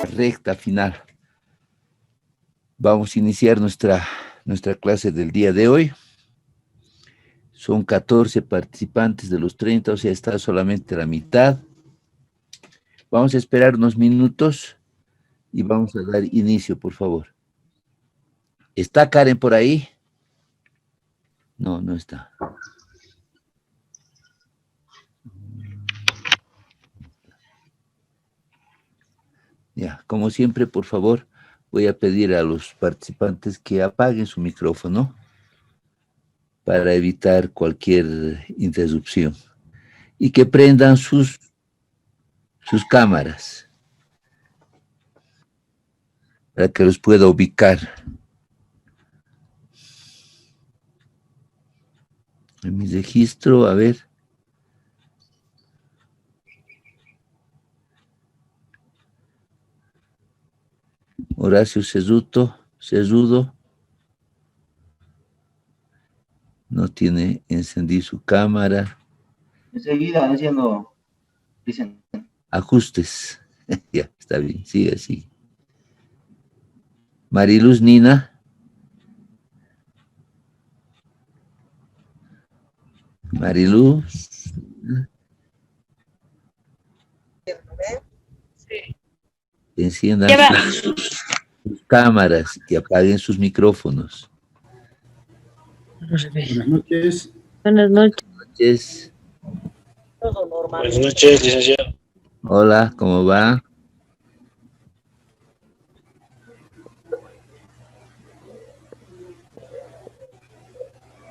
recta final. Vamos a iniciar nuestra clase del día de hoy. Son 14 participantes de los 30, o sea, está solamente la mitad. Vamos a esperar unos minutos y vamos a dar inicio, por favor. ¿Está Karen por ahí? No, no está. Ya, como siempre, por favor, voy a pedir a los participantes que apaguen su micrófono para evitar cualquier interrupción y que prendan sus cámaras para que los pueda ubicar. En mi registro, a ver. Horacio Cesudo. No tiene encendida su cámara. Enseguida haciendo, dicen. Ajustes. Ya, está bien, sigue así. Mariluz Nina. Mariluz. Sí. Enciendan sus cámaras y apaguen sus micrófonos. Buenas noches. Buenas noches. Todo normal. Buenas noches, licenciado. Hola, ¿cómo va?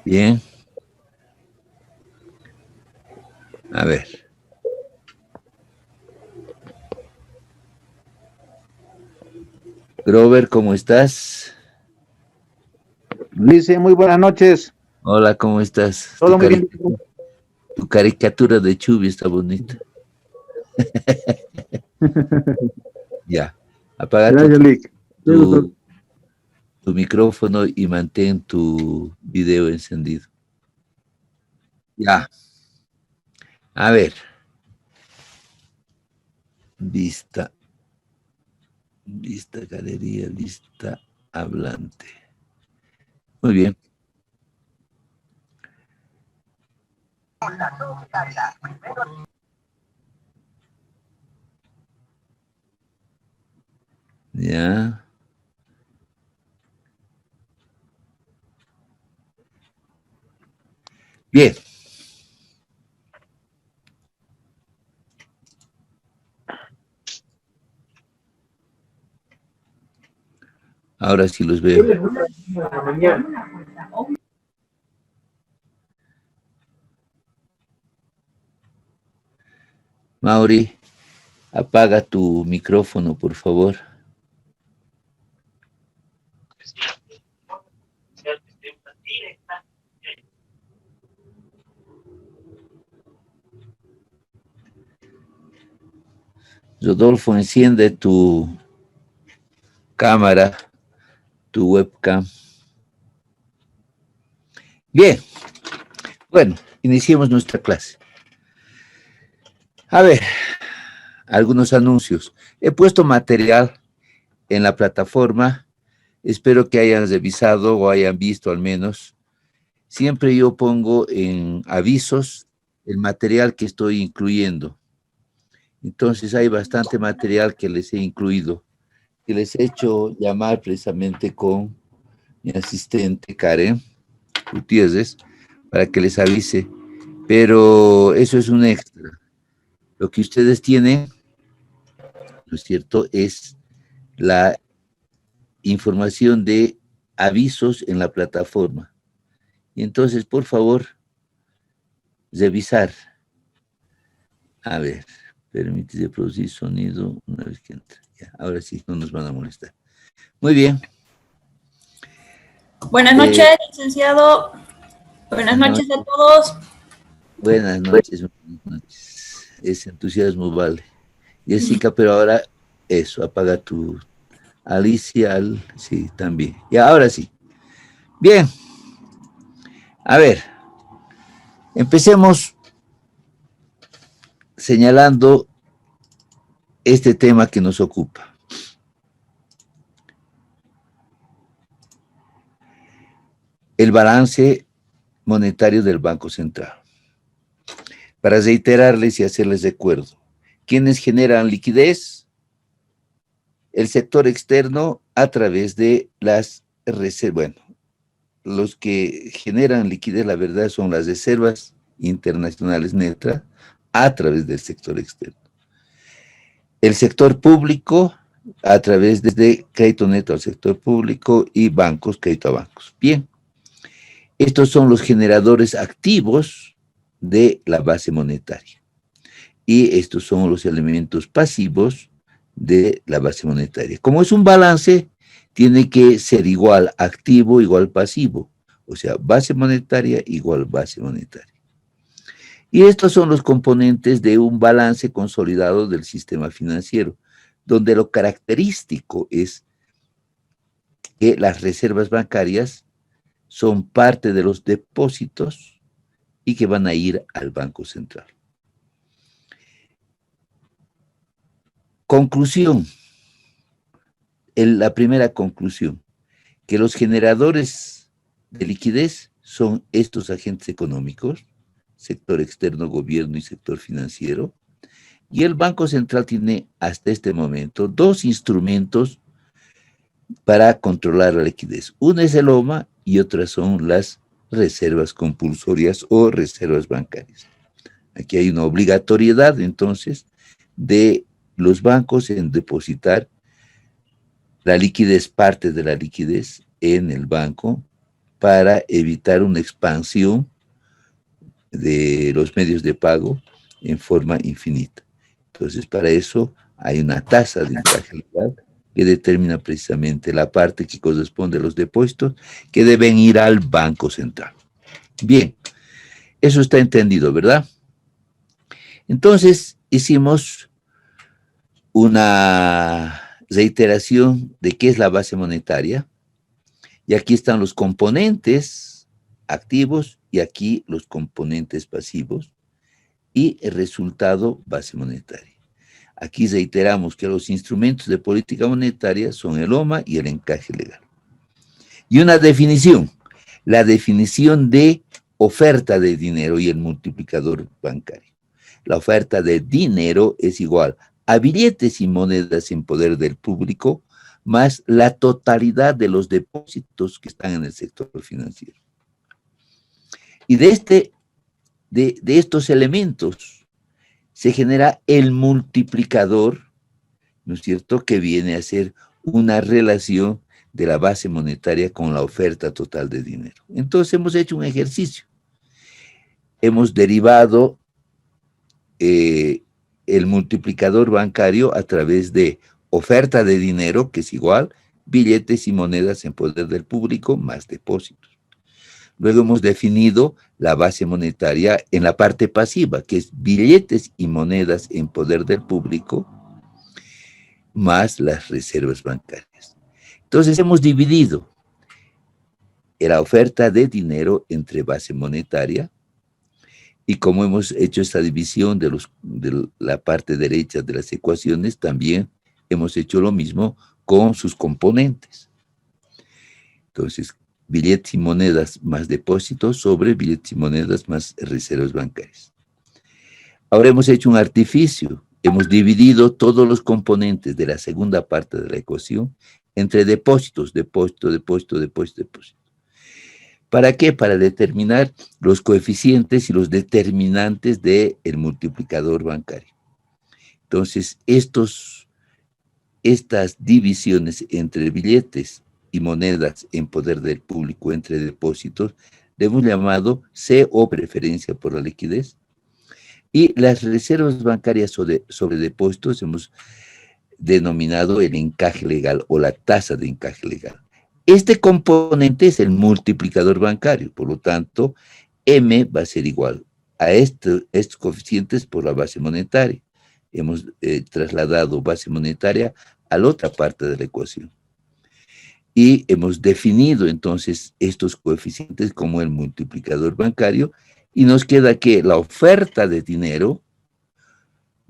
Bien. A ver. Grover, ¿cómo estás? Dice, muy buenas noches. Hola, ¿cómo estás? Todo muy bien. Tu caricatura de Chubby está bonita. Ya. Apaga tu micrófono y mantén tu video encendido. Ya. A ver. Vista, galería, lista hablante. Muy bien. Ya. Bien. Ahora sí los veo. Mauri, apaga tu micrófono, por favor. Rodolfo, enciende tu cámara, tu webcam. Bien. Bueno, iniciemos nuestra clase. A ver, algunos anuncios. He puesto material en la plataforma. Espero que hayan revisado o hayan visto al menos. Siempre yo pongo en avisos el material que estoy incluyendo. Entonces hay bastante material que les he incluido, que les he hecho llamar precisamente con mi asistente Karen Gutiérrez para que les avise, pero eso es un extra. Lo que ustedes tienen, ¿no es cierto?, es la información de avisos en la plataforma. Y entonces, por favor, revisar. A ver, permite producir sonido una vez que entra. Ya, ahora sí, no nos van a molestar. Muy bien. Buenas noches, licenciado. Buenas noches a todos. Buenas noches. Ese entusiasmo vale. Jessica, pero ahora eso, apaga tu... Alicia, sí, también. Y ahora sí. Bien. A ver. Empecemos señalando este tema que nos ocupa. el balance monetario del Banco Central. Para reiterarles y hacerles recuerdo, ¿quiénes generan liquidez? El sector externo a través de las reservas. Bueno, los que generan liquidez, la verdad, son las reservas internacionales netas a través del sector externo. El sector público a través de crédito neto al sector público y bancos, crédito a bancos. Bien, estos son los generadores activos de la base monetaria. Y estos son los elementos pasivos de la base monetaria. Como es un balance, tiene que ser igual activo, igual pasivo. O sea, base monetaria igual base monetaria. Y estos son los componentes de un balance consolidado del sistema financiero, donde lo característico es que las reservas bancarias son parte de los depósitos y que van a ir al Banco Central. Conclusión. La primera conclusión, que los generadores de liquidez son estos agentes económicos, sector externo, gobierno y sector financiero, y el Banco Central tiene hasta este momento dos instrumentos para controlar la liquidez. Uno es el OMA y otra son las reservas compulsorias o reservas bancarias. Aquí hay una obligatoriedad, entonces, de los bancos en depositar la liquidez, parte de la liquidez en el banco para evitar una expansión de los medios de pago en forma infinita. Entonces, para eso hay una tasa de encaje legal que determina precisamente la parte que corresponde a los depósitos que deben ir al Banco Central. Bien, eso está entendido, ¿verdad? Entonces, hicimos una reiteración de qué es la base monetaria, y aquí están los componentes activos y aquí los componentes pasivos, y el resultado base monetaria. Aquí reiteramos que los instrumentos de política monetaria son el OMA y el encaje legal. Y una definición, la definición de oferta de dinero y el multiplicador bancario. La oferta de dinero es igual a billetes y monedas en poder del público, más la totalidad de los depósitos que están en el sector financiero. Y de estos elementos se genera el multiplicador, ¿no es cierto?, que viene a ser una relación de la base monetaria con la oferta total de dinero. Entonces hemos hecho un ejercicio. Hemos derivado el multiplicador bancario a través de oferta de dinero, que es igual billetes y monedas en poder del público más depósitos. Luego hemos definido la base monetaria en la parte pasiva, que es billetes y monedas en poder del público más las reservas bancarias. Entonces hemos dividido la oferta de dinero entre base monetaria, y como hemos hecho esta división de la parte derecha de las ecuaciones, también hemos hecho lo mismo con sus componentes. Entonces, billetes y monedas más depósitos sobre billetes y monedas más reservas bancarias. Ahora hemos hecho un artificio. Hemos dividido todos los componentes de la segunda parte de la ecuación entre depósitos, depósito, depósito, depósito, depósito. ¿Para qué? Para determinar los coeficientes y los determinantes del multiplicador bancario. Entonces, estas divisiones entre billetes y monedas en poder del público, entre depósitos, le hemos llamado C o preferencia por la liquidez. Y las reservas bancarias sobre depósitos hemos denominado el encaje legal o la tasa de encaje legal. Este componente es el multiplicador bancario, por lo tanto, M va a ser igual a estos coeficientes por la base monetaria. Hemos trasladado base monetaria a la otra parte de la ecuación. Y hemos definido entonces estos coeficientes como el multiplicador bancario, y nos queda que la oferta de dinero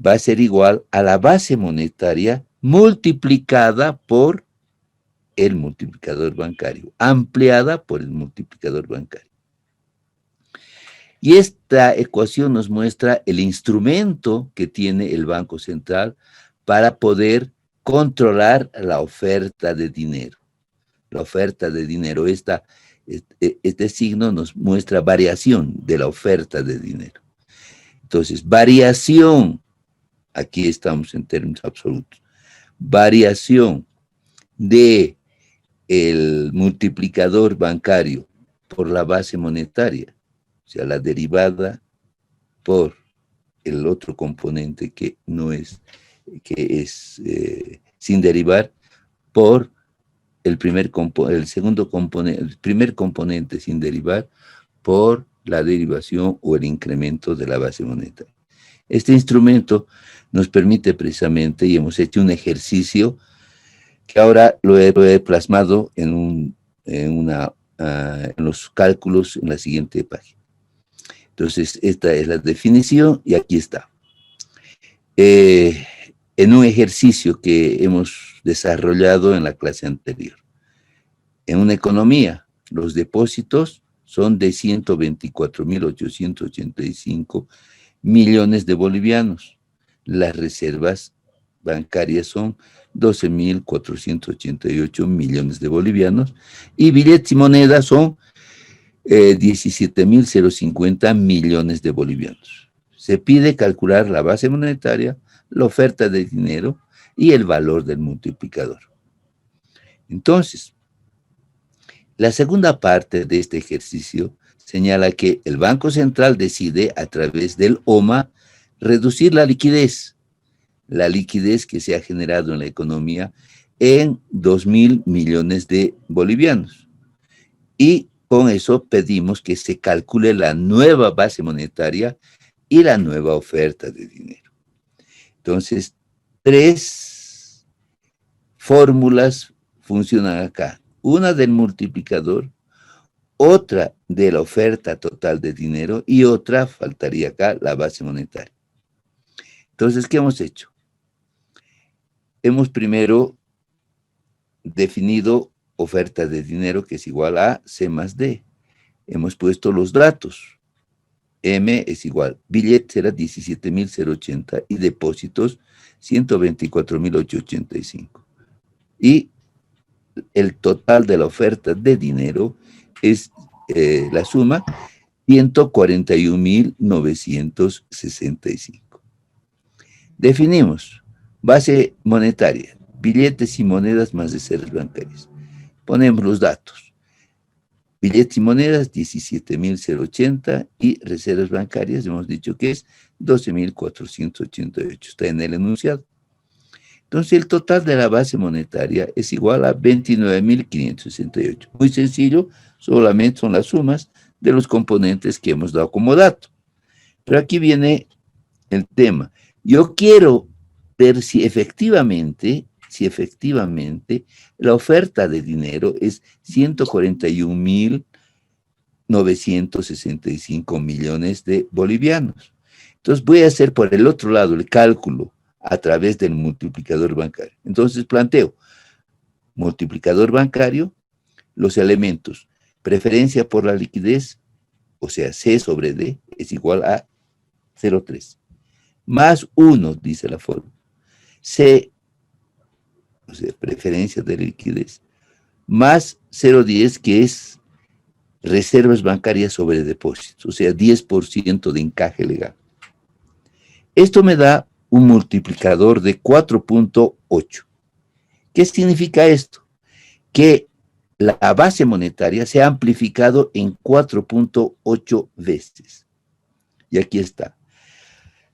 va a ser igual a la base monetaria multiplicada por el multiplicador bancario, ampliada por el multiplicador bancario. Y esta ecuación nos muestra el instrumento que tiene el Banco Central para poder controlar la oferta de dinero. La oferta de dinero, este signo nos muestra variación de la oferta de dinero. Entonces, variación, aquí estamos en términos absolutos, variación de el multiplicador bancario por la base monetaria, o sea, la derivada por el otro componente que es sin derivar, por el primer componente sin derivar, por la derivación o el incremento de la base monetaria. Este instrumento nos permite precisamente, y hemos hecho un ejercicio que ahora lo he plasmado en los cálculos en la siguiente página. Entonces, esta es la definición y aquí está. En un ejercicio que hemos desarrollado en la clase anterior. En una economía, los depósitos son de 124.885 millones de bolivianos. Las reservas bancarias son 12.488 millones de bolivianos y billetes y monedas son 17.050 millones de bolivianos. Se pide calcular la base monetaria, la oferta de dinero y el valor del multiplicador. Entonces, la segunda parte de este ejercicio señala que el Banco Central decide a través del OMA reducir la liquidez que se ha generado en la economía en 2.000 millones de bolivianos. Y con eso pedimos que se calcule la nueva base monetaria y la nueva oferta de dinero. Entonces, 3 fórmulas funcionan acá. Una del multiplicador, otra de la oferta total de dinero y otra, faltaría acá, la base monetaria. Entonces, ¿qué hemos hecho? Hemos primero definido oferta de dinero que es igual a C más D. Hemos puesto los datos. M es igual, billete será 17.080 y depósitos 124.885. Y el total de la oferta de dinero es la suma 141.965. Definimos base monetaria, billetes y monedas más reservas bancarias. Ponemos los datos. Billetes y monedas 17.080 y reservas bancarias hemos dicho que es 12.488. Está en el enunciado. Entonces, el total de la base monetaria es igual a 29.568. Muy sencillo, solamente son las sumas de los componentes que hemos dado como dato. Pero aquí viene el tema. Yo quiero ver si efectivamente la oferta de dinero es 141.965 millones de bolivianos. Entonces, voy a hacer por el otro lado el cálculo a través del multiplicador bancario. Entonces planteo multiplicador bancario, los elementos, preferencia por la liquidez, o sea, C sobre D es igual a 0,3. Más 1, dice la fórmula. C, o sea, preferencia de liquidez, más 0,10, que es reservas bancarias sobre depósitos, o sea, 10% de encaje legal. Esto me da un multiplicador de 4.8. ¿Qué significa esto? Que la base monetaria se ha amplificado en 4.8 veces. Y aquí está.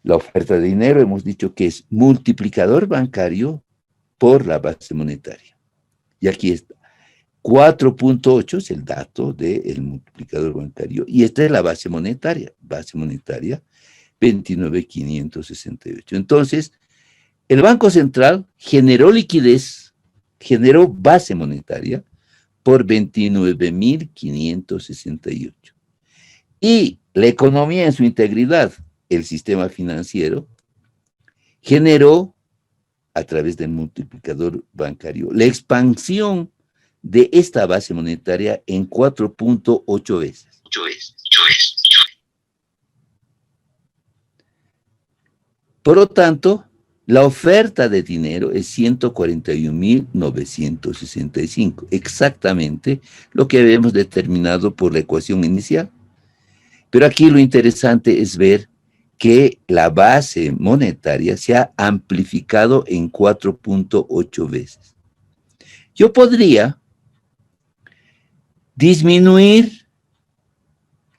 La oferta de dinero hemos dicho que es multiplicador bancario por la base monetaria. Y aquí está. 4.8 es el dato del multiplicador bancario. Y esta es la base monetaria. Base monetaria 29.568. Entonces, el Banco Central generó liquidez, generó base monetaria por 29.568. Y la economía en su integridad, el sistema financiero, generó, a través del multiplicador bancario, la expansión de esta base monetaria en 4.8 veces. Por lo tanto, la oferta de dinero es 141.965, exactamente lo que habíamos determinado por la ecuación inicial. Pero aquí lo interesante es ver que la base monetaria se ha amplificado en 4.8 veces. Yo podría disminuir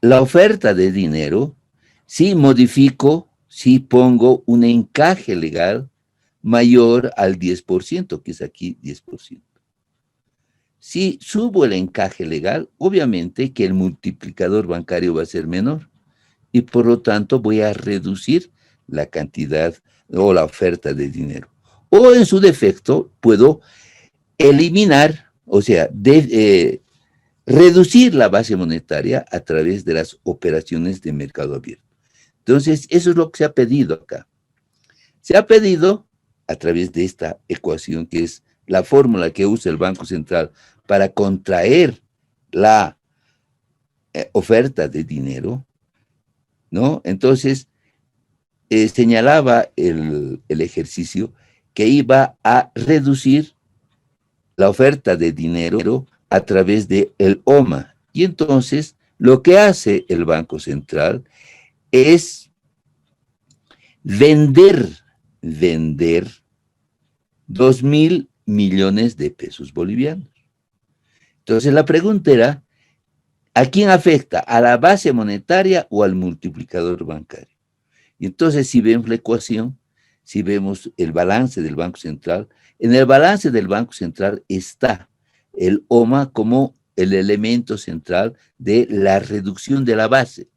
la oferta de dinero si modifico, si pongo un encaje legal mayor al 10%, que es aquí 10%. Si subo el encaje legal, obviamente que el multiplicador bancario va a ser menor y por lo tanto voy a reducir la cantidad o la oferta de dinero. O en su defecto puedo eliminar, o sea, reducir la base monetaria a través de las operaciones de mercado abierto. Entonces, eso es lo que se ha pedido acá. Se ha pedido, a través de esta ecuación, que es la fórmula que usa el Banco Central para contraer la oferta de dinero, ¿no? Entonces, señalaba el ejercicio que iba a reducir la oferta de dinero a través del OMA. Y entonces, lo que hace el Banco Central es vender 2.000 millones de pesos bolivianos. Entonces la pregunta era, ¿a quién afecta? ¿A la base monetaria o al multiplicador bancario? Y entonces si vemos la ecuación, si vemos el balance del Banco Central, en el balance del Banco Central está el OMA como el elemento central de la reducción de la base.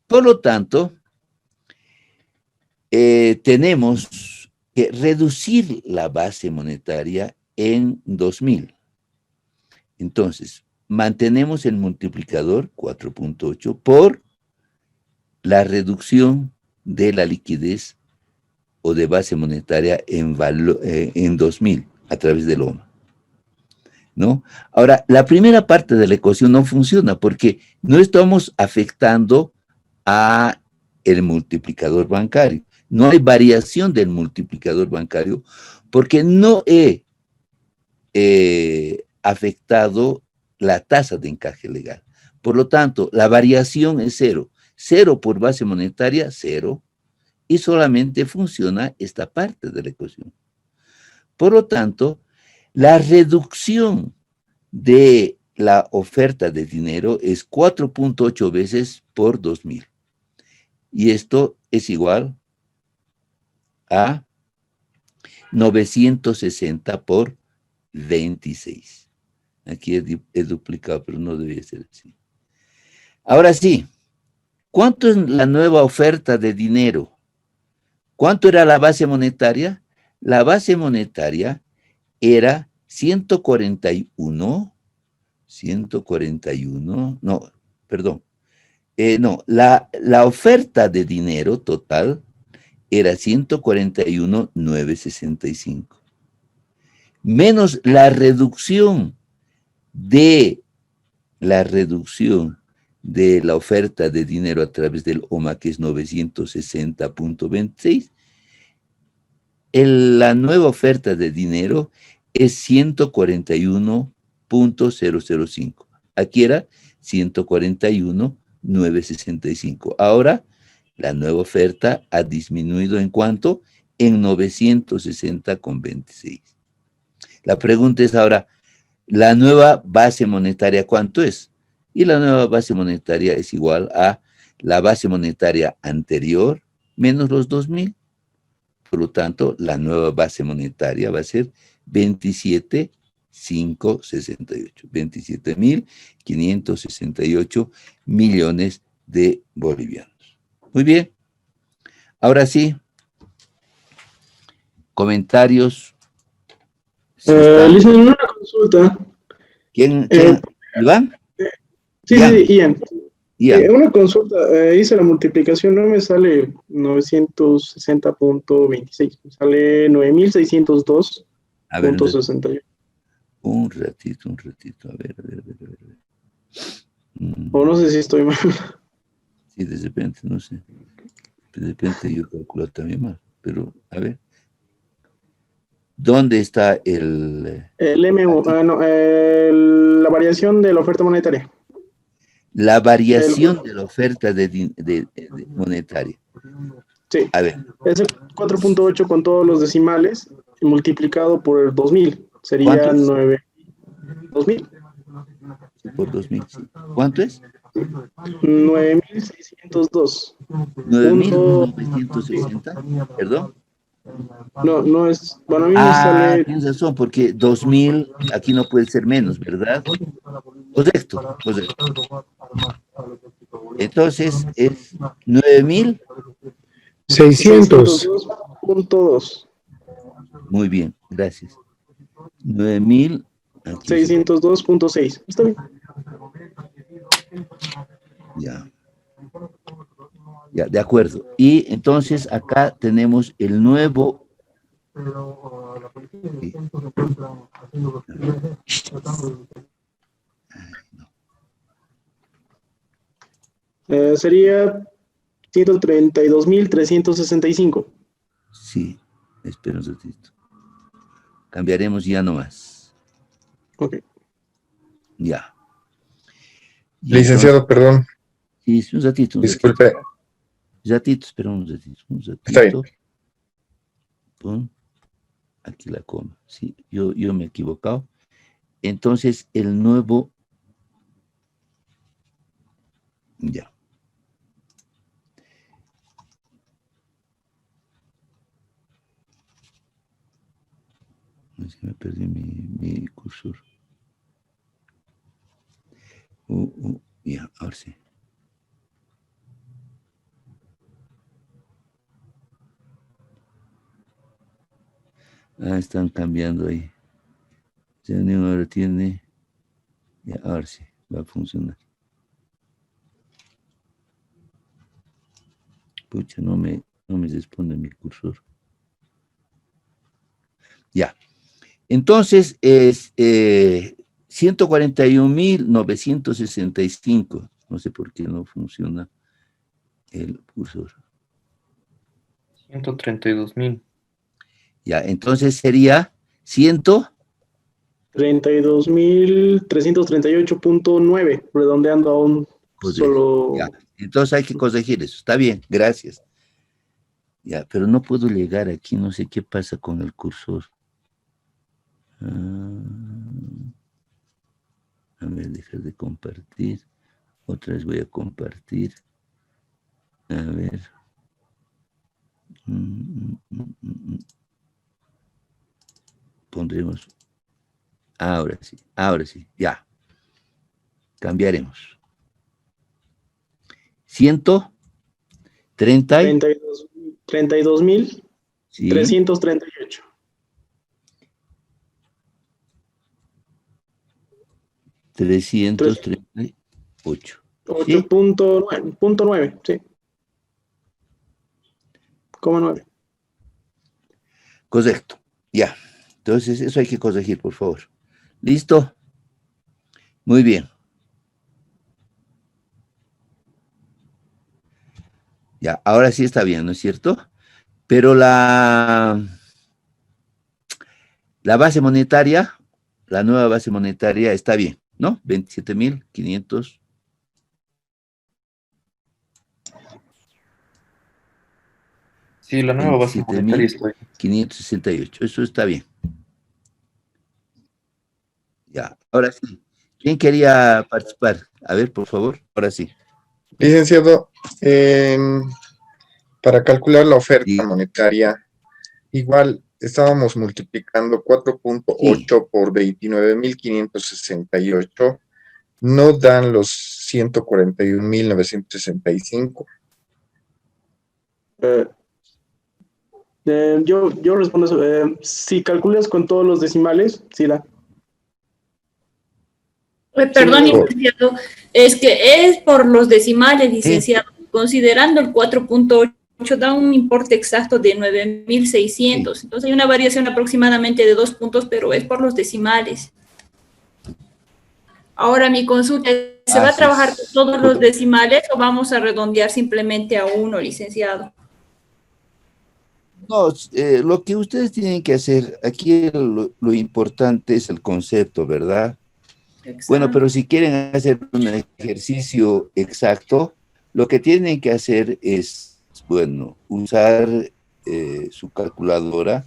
Por lo tanto, tenemos que reducir la base monetaria en 2.000. Entonces, mantenemos el multiplicador 4.8 por la reducción de la liquidez o de base monetaria en 2.000 a través del OMA, ¿no? Ahora, la primera parte de la ecuación no funciona porque no estamos afectando a el multiplicador bancario. No hay variación del multiplicador bancario porque no he afectado la tasa de encaje legal. Por lo tanto, la variación es cero. Cero por base monetaria, cero. Y solamente funciona esta parte de la ecuación. Por lo tanto, la reducción de la oferta de dinero es 4.8 veces por 2.000. Y esto es igual a 960 por 26. Aquí he duplicado, pero no debía ser así. Ahora sí, ¿cuánto es la nueva oferta de dinero? ¿Cuánto era la base monetaria? La base monetaria era 141, no, perdón. No, la oferta de dinero total era 141.965. Menos la reducción de la oferta de dinero a través del OMA, que es 960.26. La nueva oferta de dinero es 141.005. Aquí era 141.965. Ahora, la nueva oferta ha disminuido ¿en cuánto? En 960.26. La pregunta es ahora, ¿la nueva base monetaria cuánto es? Y la nueva base monetaria es igual a la base monetaria anterior menos los 2.000. Por lo tanto, la nueva base monetaria va a ser 27.568. 27.568 millones de bolivianos. Muy bien. Ahora sí. Comentarios. Licenciado, una consulta. ¿Quién? ¿Iván? Sí, Ian. Ian. Una consulta. Hice la multiplicación, no me sale 960.26, me sale 9.602.68. Un ratito, a ver. O no sé si estoy mal. Sí, de repente, no sé. De repente yo calculo también mal, pero a ver. ¿Dónde está el... La variación de la oferta monetaria. La variación de la oferta monetaria? Sí. A ver. Es el 4.8 con todos los decimales y multiplicado por el 2000. Sería ¿Cuánto es? 9. 2000. Por 2000. Sí. ¿Cuánto es? 9.602. 9.960. ¿Perdón? No es. Bueno, a mí me sale. Tienes razón, porque 2000 aquí no puede ser menos, ¿verdad? Correcto. Entonces es 9.000. 602.2. Muy bien, gracias. 9.000. 602.6. Está bien. Ya, de acuerdo. Y entonces acá tenemos el nuevo... Sí. Sería 132.365. Sí, espera un ratito. Cambiaremos ya nomás. Ok. Ya. Licenciado, perdón. Sí, un ratito. Disculpe. Espera un ratito. Está bien. Pon aquí la coma. Sí, yo me he equivocado. Entonces, el nuevo... Ya. Es que me perdí mi cursor. Ya, ahora sí. Están cambiando ahí. Reunión ahora tiene... Ya, ahora sí, va a funcionar. Pucha, no me responde mi cursor. Ya. Entonces, es 141.965. No sé por qué no funciona el cursor. 132.000. Ya, entonces sería 32.338.9, redondeando a un solo... Ya. Entonces hay que corregir eso. Está bien, gracias. Ya, pero no puedo llegar aquí, no sé qué pasa con el cursor. A ver, dejar de compartir. Otra vez voy a compartir. A ver. Pondremos. Ahora sí, ya. Cambiaremos. 32.338. Sí. 338. 8.9, sí. 9. Correcto. Ya. Entonces, eso hay que corregir, por favor. ¿Listo? Muy bien. Ya, ahora sí está bien, ¿no es cierto? Pero la base monetaria, la nueva base monetaria está bien, ¿no? 27.500. Sí, la nueva base monetaria está bien. 568, eso está bien. Ya, ahora sí. ¿Quién quería participar? A ver, por favor, ahora sí. Licenciado, para calcular la oferta monetaria, igual estábamos multiplicando 4.8 por 29.568, no dan los 141.965. Yo respondo eso. Si calculas con todos los decimales, sí da. Perdón, licenciado, es que es por los decimales, licenciado. Considerando el 4.8 da un importe exacto de 9.600. Entonces hay una variación aproximadamente de 2 puntos, pero es por los decimales. Ahora mi consulta es, ¿se va a Así trabajar es. con todos los decimales o vamos a redondear simplemente a uno, licenciado? No, lo que ustedes tienen que hacer, aquí lo importante es el concepto, ¿verdad? Bueno, Exacto. pero si quieren hacer un ejercicio exacto, lo que tienen que hacer es, bueno, usar su calculadora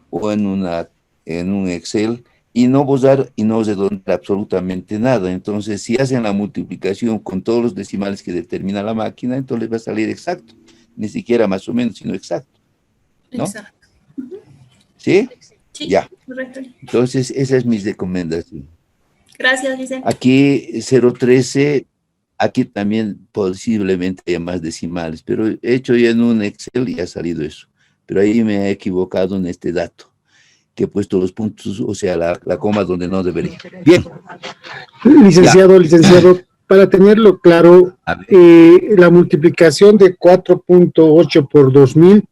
o en un Excel y no usar y no redondear absolutamente nada. Entonces, si hacen la multiplicación con todos los decimales que determina la máquina, entonces les va a salir exacto. Ni siquiera más o menos, sino exacto. ¿No? Exacto. ¿Sí? Sí, Ya. correcto. Entonces, esa es mi recomendación. Gracias, licenciado. Aquí 013, aquí también posiblemente haya más decimales, pero he hecho ya en un Excel y ha salido eso. Pero ahí me he equivocado en este dato, que he puesto los puntos, o sea, la coma donde no debería. Bien. Licenciado, para tenerlo claro, A ver, la multiplicación de 4.8 por 2000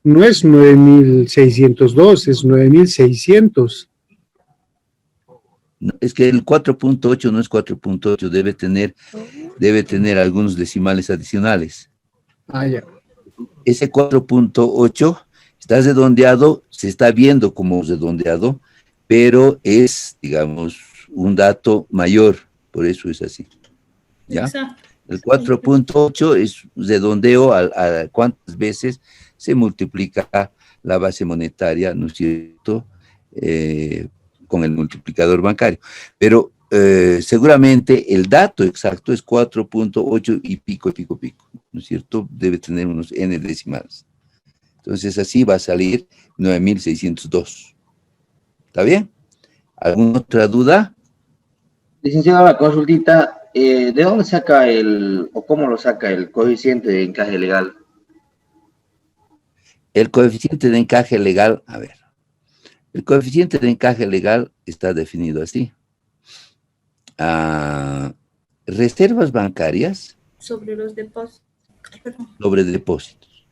no es 9.602, es 9.600. no, es que el 4.8 no es 4.8, debe tener algunos decimales adicionales. Ah, ya. Ese 4.8 está redondeado, se está viendo como redondeado, pero es, digamos, un dato mayor, por eso es así. ¿Ya? Exacto. El 4.8 es redondeo a cuántas veces se multiplica la base monetaria, ¿no es cierto?, con el multiplicador bancario. Pero seguramente el dato exacto es 4.8 y pico, ¿no es cierto? Debe tener unos n decimales. Entonces así va a salir 9.602. ¿Está bien? ¿Alguna otra duda? Licenciado, la consultita, ¿de dónde saca o cómo lo saca el coeficiente de encaje legal? El coeficiente de encaje legal, a ver, el coeficiente de encaje legal está definido así. Reservas bancarias Sobre los depósitos. Perdón. sobre depósitos.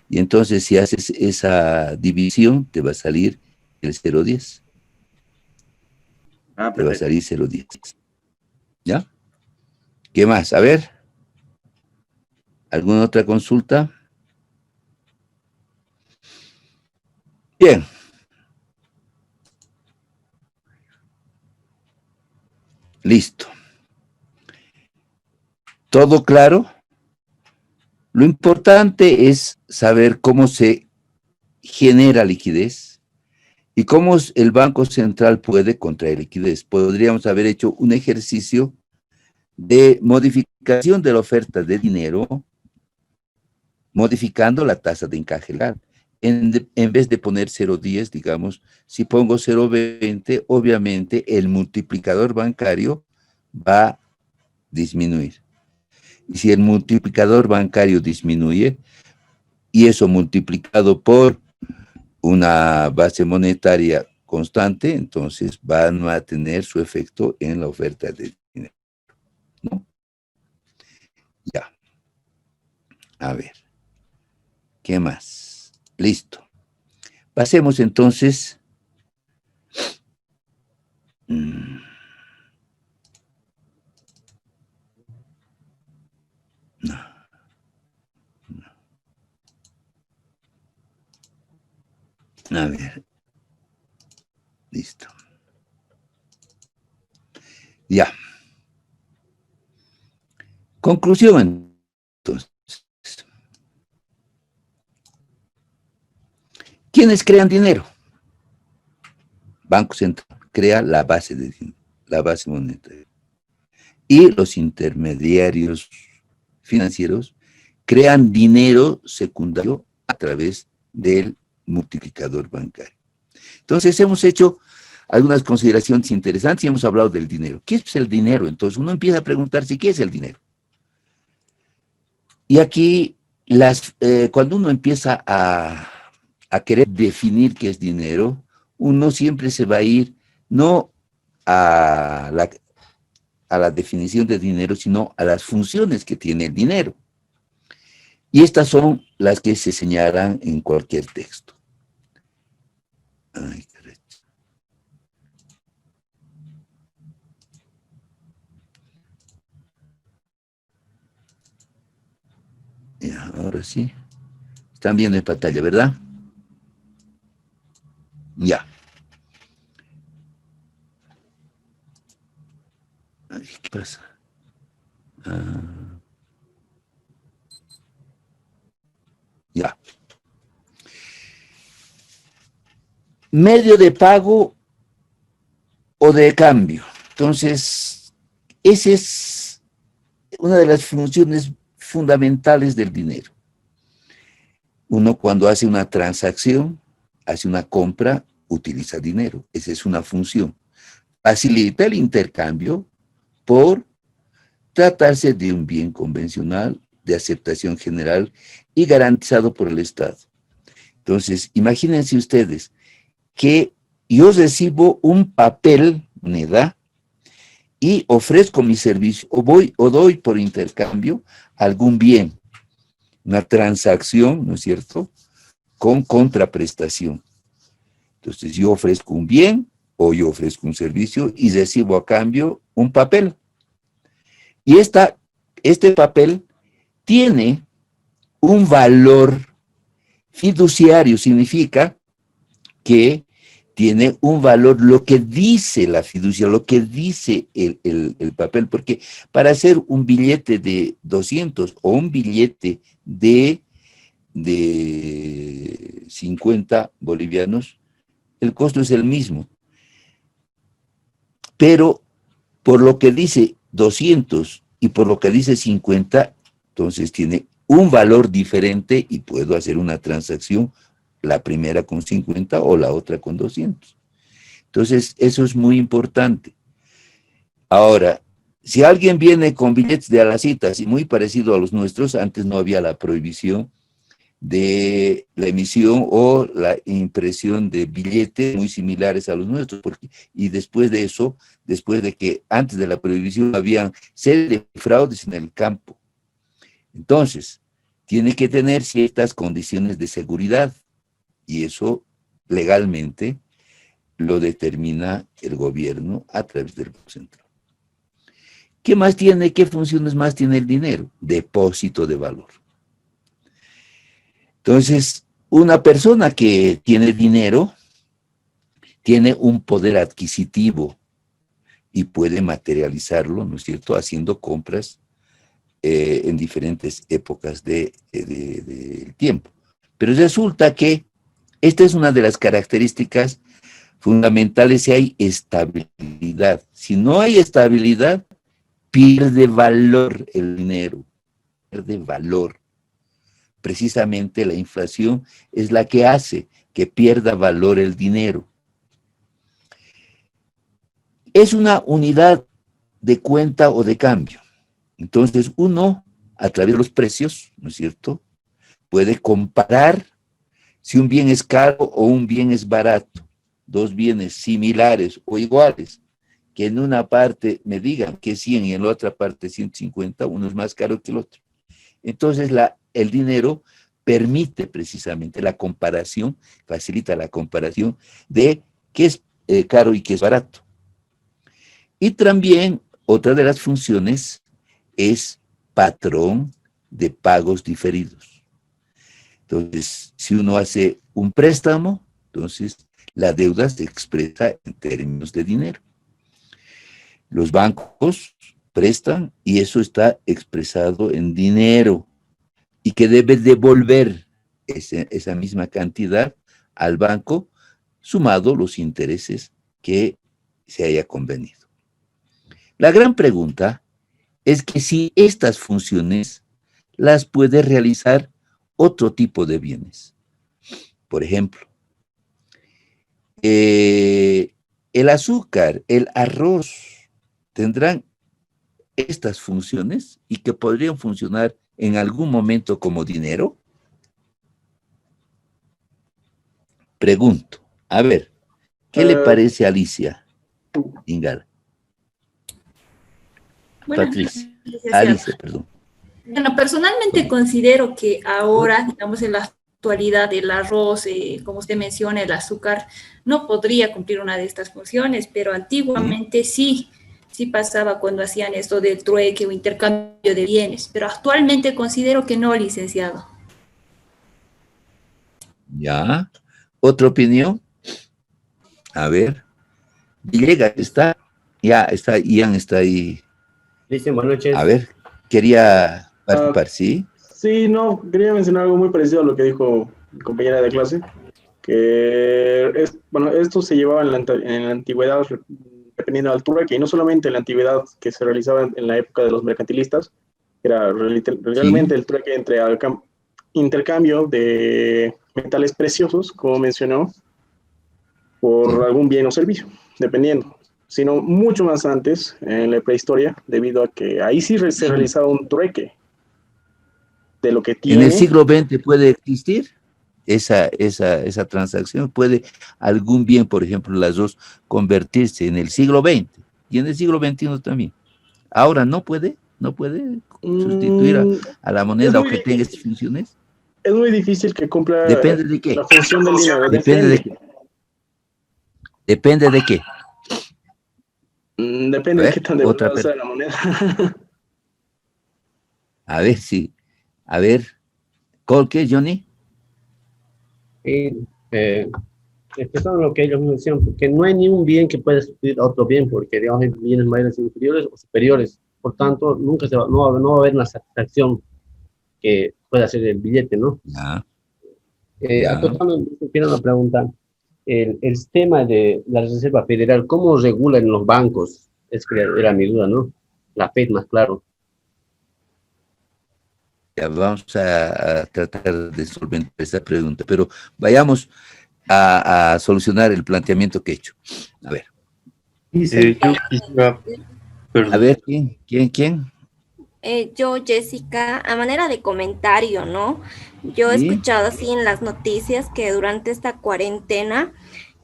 Y entonces si haces esa división, te va a salir el 0,10. Ah, Te va a perfecto. salir 0,10. ¿Ya? ¿Qué más? A ver. ¿Alguna otra consulta? Bien. Listo. ¿Todo claro? Lo importante es saber cómo se genera liquidez y cómo el Banco Central puede contraer liquidez. Podríamos haber hecho un ejercicio de modificación de la oferta de dinero, modificando la tasa de encaje legal. En vez de poner 0,10, digamos, si pongo 0,20, obviamente el multiplicador bancario va a disminuir. Y si el multiplicador bancario disminuye, y eso multiplicado por una base monetaria constante, entonces van a tener su efecto en la oferta de dinero, ¿no? Ya. A ver. ¿Qué más? Listo. Pasemos entonces. No. A ver. Listo. Ya. Conclusión, entonces. ¿Quiénes crean dinero? Banco Central crea la base de dinero, la base monetaria. Y los intermediarios financieros crean dinero secundario a través del multiplicador bancario. Entonces hemos hecho algunas consideraciones interesantes y hemos hablado del dinero. ¿Qué es el dinero? Entonces uno empieza a preguntarse, ¿qué es el dinero? Y aquí, cuando uno empieza a querer definir qué es dinero, uno siempre se va a ir no a la definición de dinero, sino a las funciones que tiene el dinero. Y estas son las que se señalan en cualquier texto. Ay, caray. Ya, ahora sí. Están viendo en pantalla, ¿verdad? Ya. Ay, ¿qué pasa? Ya. Medio de pago o de cambio. Entonces, esa es una de las funciones fundamentales del dinero. Uno cuando hace una transacción, hace una compra, utiliza dinero. Esa es una función. Facilita el intercambio por tratarse de un bien convencional, de aceptación general y garantizado por el Estado. Entonces, imagínense ustedes que yo recibo un papel, moneda, y ofrezco mi servicio, o doy por intercambio algún bien, una transacción, ¿no es cierto?, con contraprestación. Entonces, yo ofrezco un bien o yo ofrezco un servicio y recibo a cambio un papel. Y este papel tiene un valor fiduciario, significa que tiene un valor lo que dice la fiducia, lo que dice el papel, porque para hacer un billete de 200 o un billete de 50 bolivianos, el costo es el mismo. Pero por lo que dice 200 y por lo que dice 50, entonces tiene un valor diferente y puedo hacer una transacción, la primera con 50 o la otra con 200. Entonces, eso es muy importante. Ahora, si alguien viene con billetes de alacitas y muy parecido a los nuestros, antes no había la prohibición de la emisión o la impresión de billetes muy similares a los nuestros, y después de eso, después de que antes de la prohibición habían serie de fraudes en el campo. Entonces, tiene que tener ciertas condiciones de seguridad, y eso legalmente lo determina el gobierno a través del Banco Central. ¿Qué más tiene? ¿Qué funciones más tiene el dinero? Depósito de valor. Entonces, una persona que tiene dinero tiene un poder adquisitivo y puede materializarlo, ¿no es cierto?, haciendo compras en diferentes épocas del tiempo. Pero resulta que esta es una de las características fundamentales si hay estabilidad. Si no hay estabilidad, pierde valor el dinero, pierde valor. Precisamente la inflación es la que hace que pierda valor el dinero. Es una unidad de cuenta o de cambio. Entonces uno, a través de los precios, ¿no es cierto?, puede comparar si un bien es caro o un bien es barato. Dos bienes similares o iguales, que en una parte me digan que 100 y en la otra parte 150, uno es más caro que el otro. Entonces el dinero permite precisamente la comparación, facilita la comparación de qué es caro y qué es barato. Y también otra de las funciones es patrón de pagos diferidos. Entonces, si uno hace un préstamo, entonces la deuda se expresa en términos de dinero. Los bancos prestan y eso está expresado en dinero y que debe devolver esa misma cantidad al banco, sumado los intereses que se haya convenido. La gran pregunta es que si estas funciones las puede realizar otro tipo de bienes. Por ejemplo, el azúcar, el arroz, tendrán estas funciones y que podrían funcionar en algún momento como dinero. Pregunto, a ver, ¿qué le parece a Alicia Ingala? Bueno, Patricia, Alicia, perdón. Bueno, personalmente considero que ahora, digamos, en la actualidad, el arroz, como usted menciona, el azúcar, no podría cumplir una de estas funciones, pero antiguamente sí sí pasaba cuando hacían esto del trueque o intercambio de bienes, pero actualmente considero que no, licenciado. Ya. ¿Otra opinión? A ver. Villegas está. Ya está, Ian está ahí. Dicen, buenas noches. A ver, quería participar, ¿sí? Sí, no, quería mencionar algo muy parecido a lo que dijo mi compañera de clase, que bueno, esto se llevaba en la antigüedad, dependiendo de la altura, que no solamente en la antigüedad que se realizaba en la época de los mercantilistas, era realmente el trueque entre intercambio de metales preciosos, como mencionó, por algún bien o servicio, dependiendo, sino mucho más antes, en la prehistoria, debido a que ahí sí se realizaba un trueque de lo que tiene. ¿En el siglo XX puede existir esa transacción? ¿Puede algún bien, por ejemplo, las dos, convertirse en el siglo XX y en el siglo XXI también? Ahora no puede sustituir a la moneda o que tenga estas funciones. Es muy difícil que cumpla ¿Depende de qué? la función del dinero. Depende de qué. ¿Depende de qué? Depende de qué tan devaluada sea la moneda. A ver, sí. A ver, ¿qué, Johnny? Empezando lo que ellos mencionan, porque no hay ni un bien que pueda sustituir a otro bien, porque digamos hay bienes mayores inferiores o superiores. Por tanto, nunca no va a haber una satisfacción que pueda hacer el billete, ¿no? Acotando una pregunta, el sistema de la Reserva Federal, ¿cómo regulan los bancos? Es que era mi duda, ¿no? La Fed, más claro. Ya vamos a tratar de solventar esa pregunta, pero vayamos a solucionar el planteamiento que he hecho. A ver. A ver, ¿quién? Yo, Jessica, a manera de comentario, ¿no? Yo he escuchado así en las noticias que durante esta cuarentena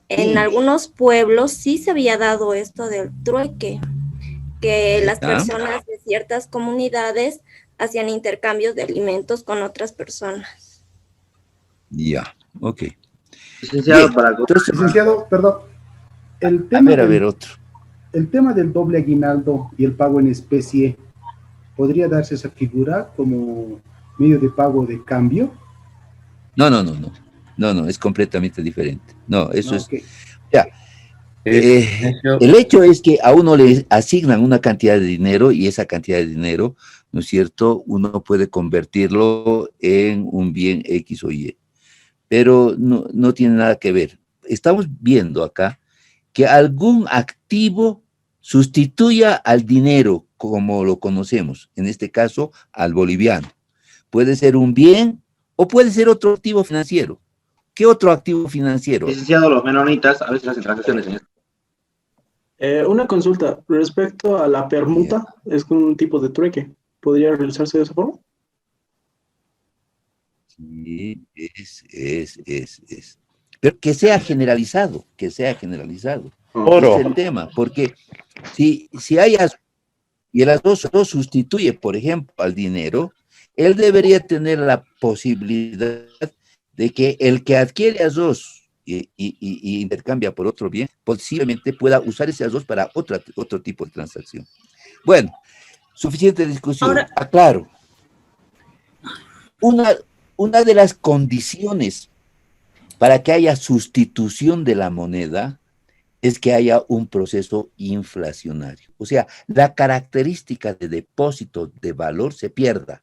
en algunos pueblos sí se había dado esto del trueque, que las personas de ciertas comunidades hacían intercambios de alimentos con otras personas. Ya, ok. Licenciado, perdón. El tema a ver, otro. El tema del doble aguinaldo y el pago en especie, ¿podría darse esa figura como medio de pago de cambio? No, es completamente diferente. No, eso okay. Ya. El hecho es que a uno le asignan una cantidad de dinero y esa cantidad de dinero, ¿no es cierto?, uno puede convertirlo en un bien X o Y. Pero no tiene nada que ver. Estamos viendo acá que algún activo sustituya al dinero como lo conocemos, en este caso al boliviano. Puede ser un bien o puede ser otro activo financiero. ¿Qué otro activo financiero? Licenciado, los menonitas a veces hacen transacciones, señor. Una consulta respecto a la permuta, es un tipo de trueque. ¿Podría realizarse de esa forma? Sí, es. Pero que sea generalizado, Oro. Es el tema, porque si hay y el dos sustituye, por ejemplo, al dinero, él debería tener la posibilidad de que el que adquiere a dos y intercambia por otro bien, posiblemente pueda usar esas dos para otro tipo de transacción. Bueno, suficiente discusión. Ahora, aclaro. Una de las condiciones para que haya sustitución de la moneda es que haya un proceso inflacionario. O sea, la característica de depósito de valor se pierda.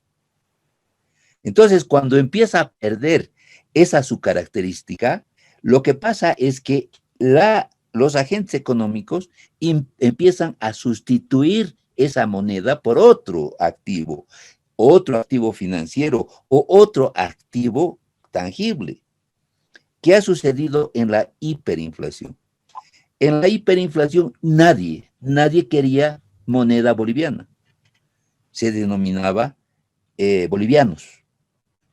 Entonces, cuando empieza a perder su característica, lo que pasa es que los agentes económicos empiezan a sustituir esa moneda por otro activo financiero o otro activo tangible. ¿Qué ha sucedido en la hiperinflación? En la hiperinflación nadie quería moneda boliviana. Se denominaba bolivianos.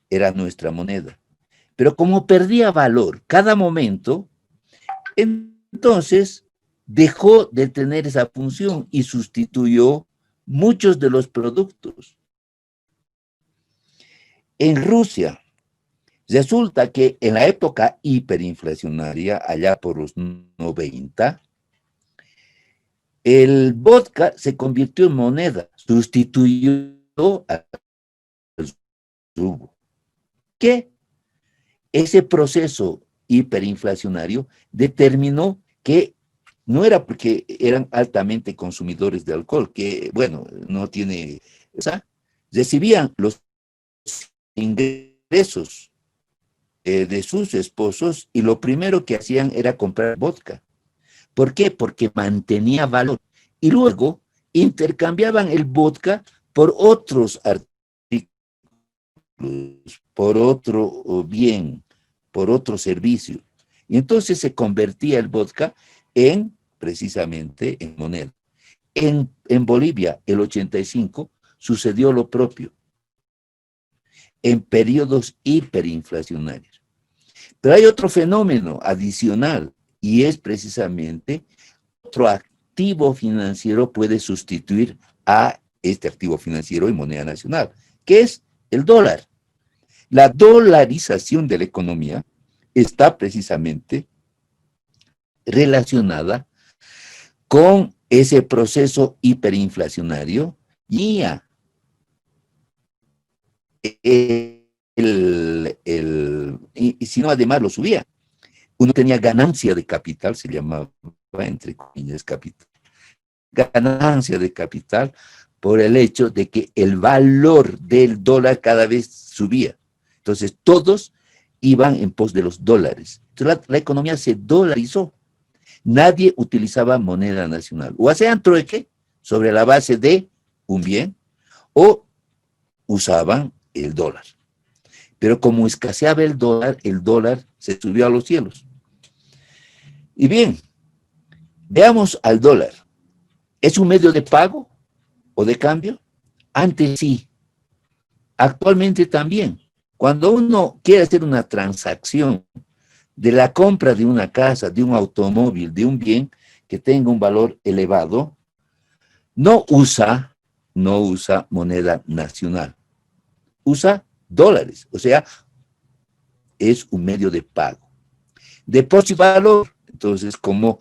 Era nuestra moneda. Pero como perdía valor cada momento, entonces dejó de tener esa función y sustituyó muchos de los productos. En Rusia, resulta que en la época hiperinflacionaria, allá por los 90, el vodka se convirtió en moneda, sustituyó al rublo. ¿Qué? Ese proceso hiperinflacionario determinó que no era porque eran altamente consumidores de alcohol, que, bueno, no tiene, o sea, recibían los ingresos de sus esposos y lo primero que hacían era comprar vodka. ¿Por qué? Porque mantenía valor. Y luego intercambiaban el vodka por otros artículos, por otro bien, por otro servicio. Y entonces se convertía el vodka en, precisamente, en moneda. En Bolivia, el 85, sucedió lo propio, en periodos hiperinflacionarios. Pero hay otro fenómeno adicional, y es precisamente otro activo financiero puede sustituir a este activo financiero en moneda nacional, que es el dólar. La dolarización de la economía está precisamente relacionada con ese proceso hiperinflacionario y y si no, además lo subía. Uno tenía ganancia de capital, se llamaba, entre comillas, capital. Ganancia de capital por el hecho de que el valor del dólar cada vez subía. Entonces, todos iban en pos de los dólares. Entonces, la economía se dolarizó. Nadie utilizaba moneda nacional. O hacían trueque sobre la base de un bien, o usaban el dólar. Pero como escaseaba el dólar se subió a los cielos. Y bien, veamos al dólar. ¿Es un medio de pago o de cambio? Antes sí. Actualmente también. Cuando uno quiere hacer una transacción de la compra de una casa, de un automóvil, de un bien que tenga un valor elevado, no usa moneda nacional. Usa dólares, o sea, es un medio de pago. Depósito y valor, entonces, como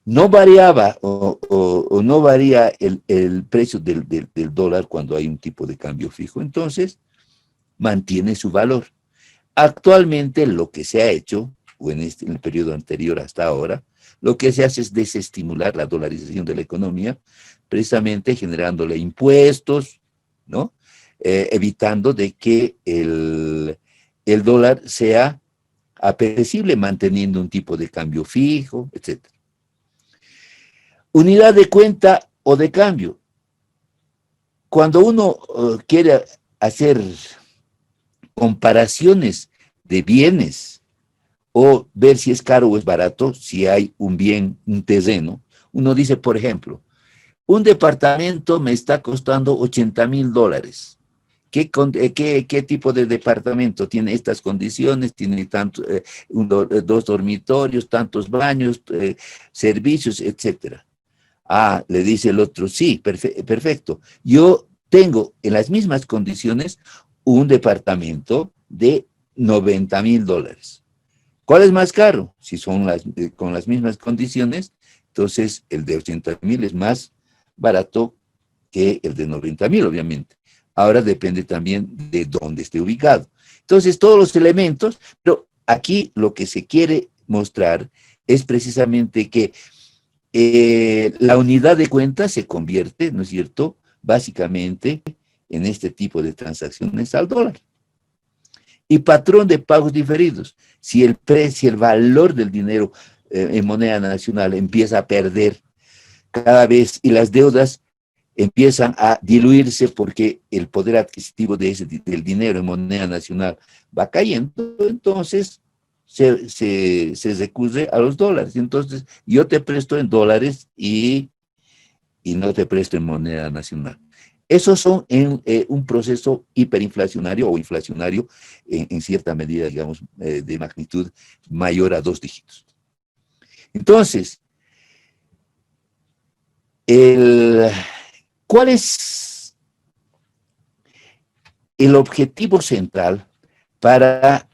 no variaba o no varía el precio del dólar cuando hay un tipo de cambio fijo, entonces mantiene su valor. Actualmente lo que se ha hecho, o en el periodo anterior hasta ahora, lo que se hace es desestimular la dolarización de la economía, precisamente generándole impuestos, ¿no? Evitando de que el dólar sea apetecible, manteniendo un tipo de cambio fijo, etc. Unidad de cuenta o de cambio. Cuando uno quiere hacer comparaciones de bienes o ver si es caro o es barato, si hay un bien, un terreno, uno dice, por ejemplo, un departamento me está costando $80,000. ¿Qué tipo de departamento tiene estas condiciones? Tiene dos dormitorios, tantos baños, servicios, etcétera. Ah, le dice el otro, sí, perfecto. Yo tengo en las mismas condiciones un departamento de $90,000. ¿Cuál es más caro? Si son con las mismas condiciones, entonces el de 80,000 es más barato que el de 90,000, obviamente. Ahora depende también de dónde esté ubicado. Entonces, todos los elementos, pero aquí lo que se quiere mostrar es precisamente que la unidad de cuenta se convierte, ¿no es cierto?, básicamente en este tipo de transacciones al dólar. Y patrón de pagos diferidos. Si el valor del dinero en moneda nacional empieza a perder cada vez y las deudas empiezan a diluirse porque el poder adquisitivo del dinero en moneda nacional va cayendo, entonces se recurre a los dólares. Entonces, yo te presto en dólares y no te presto en moneda nacional. Esos son un proceso hiperinflacionario o inflacionario en cierta medida, digamos, de magnitud mayor a 2 dígitos. Entonces, ¿cuál es el objetivo central para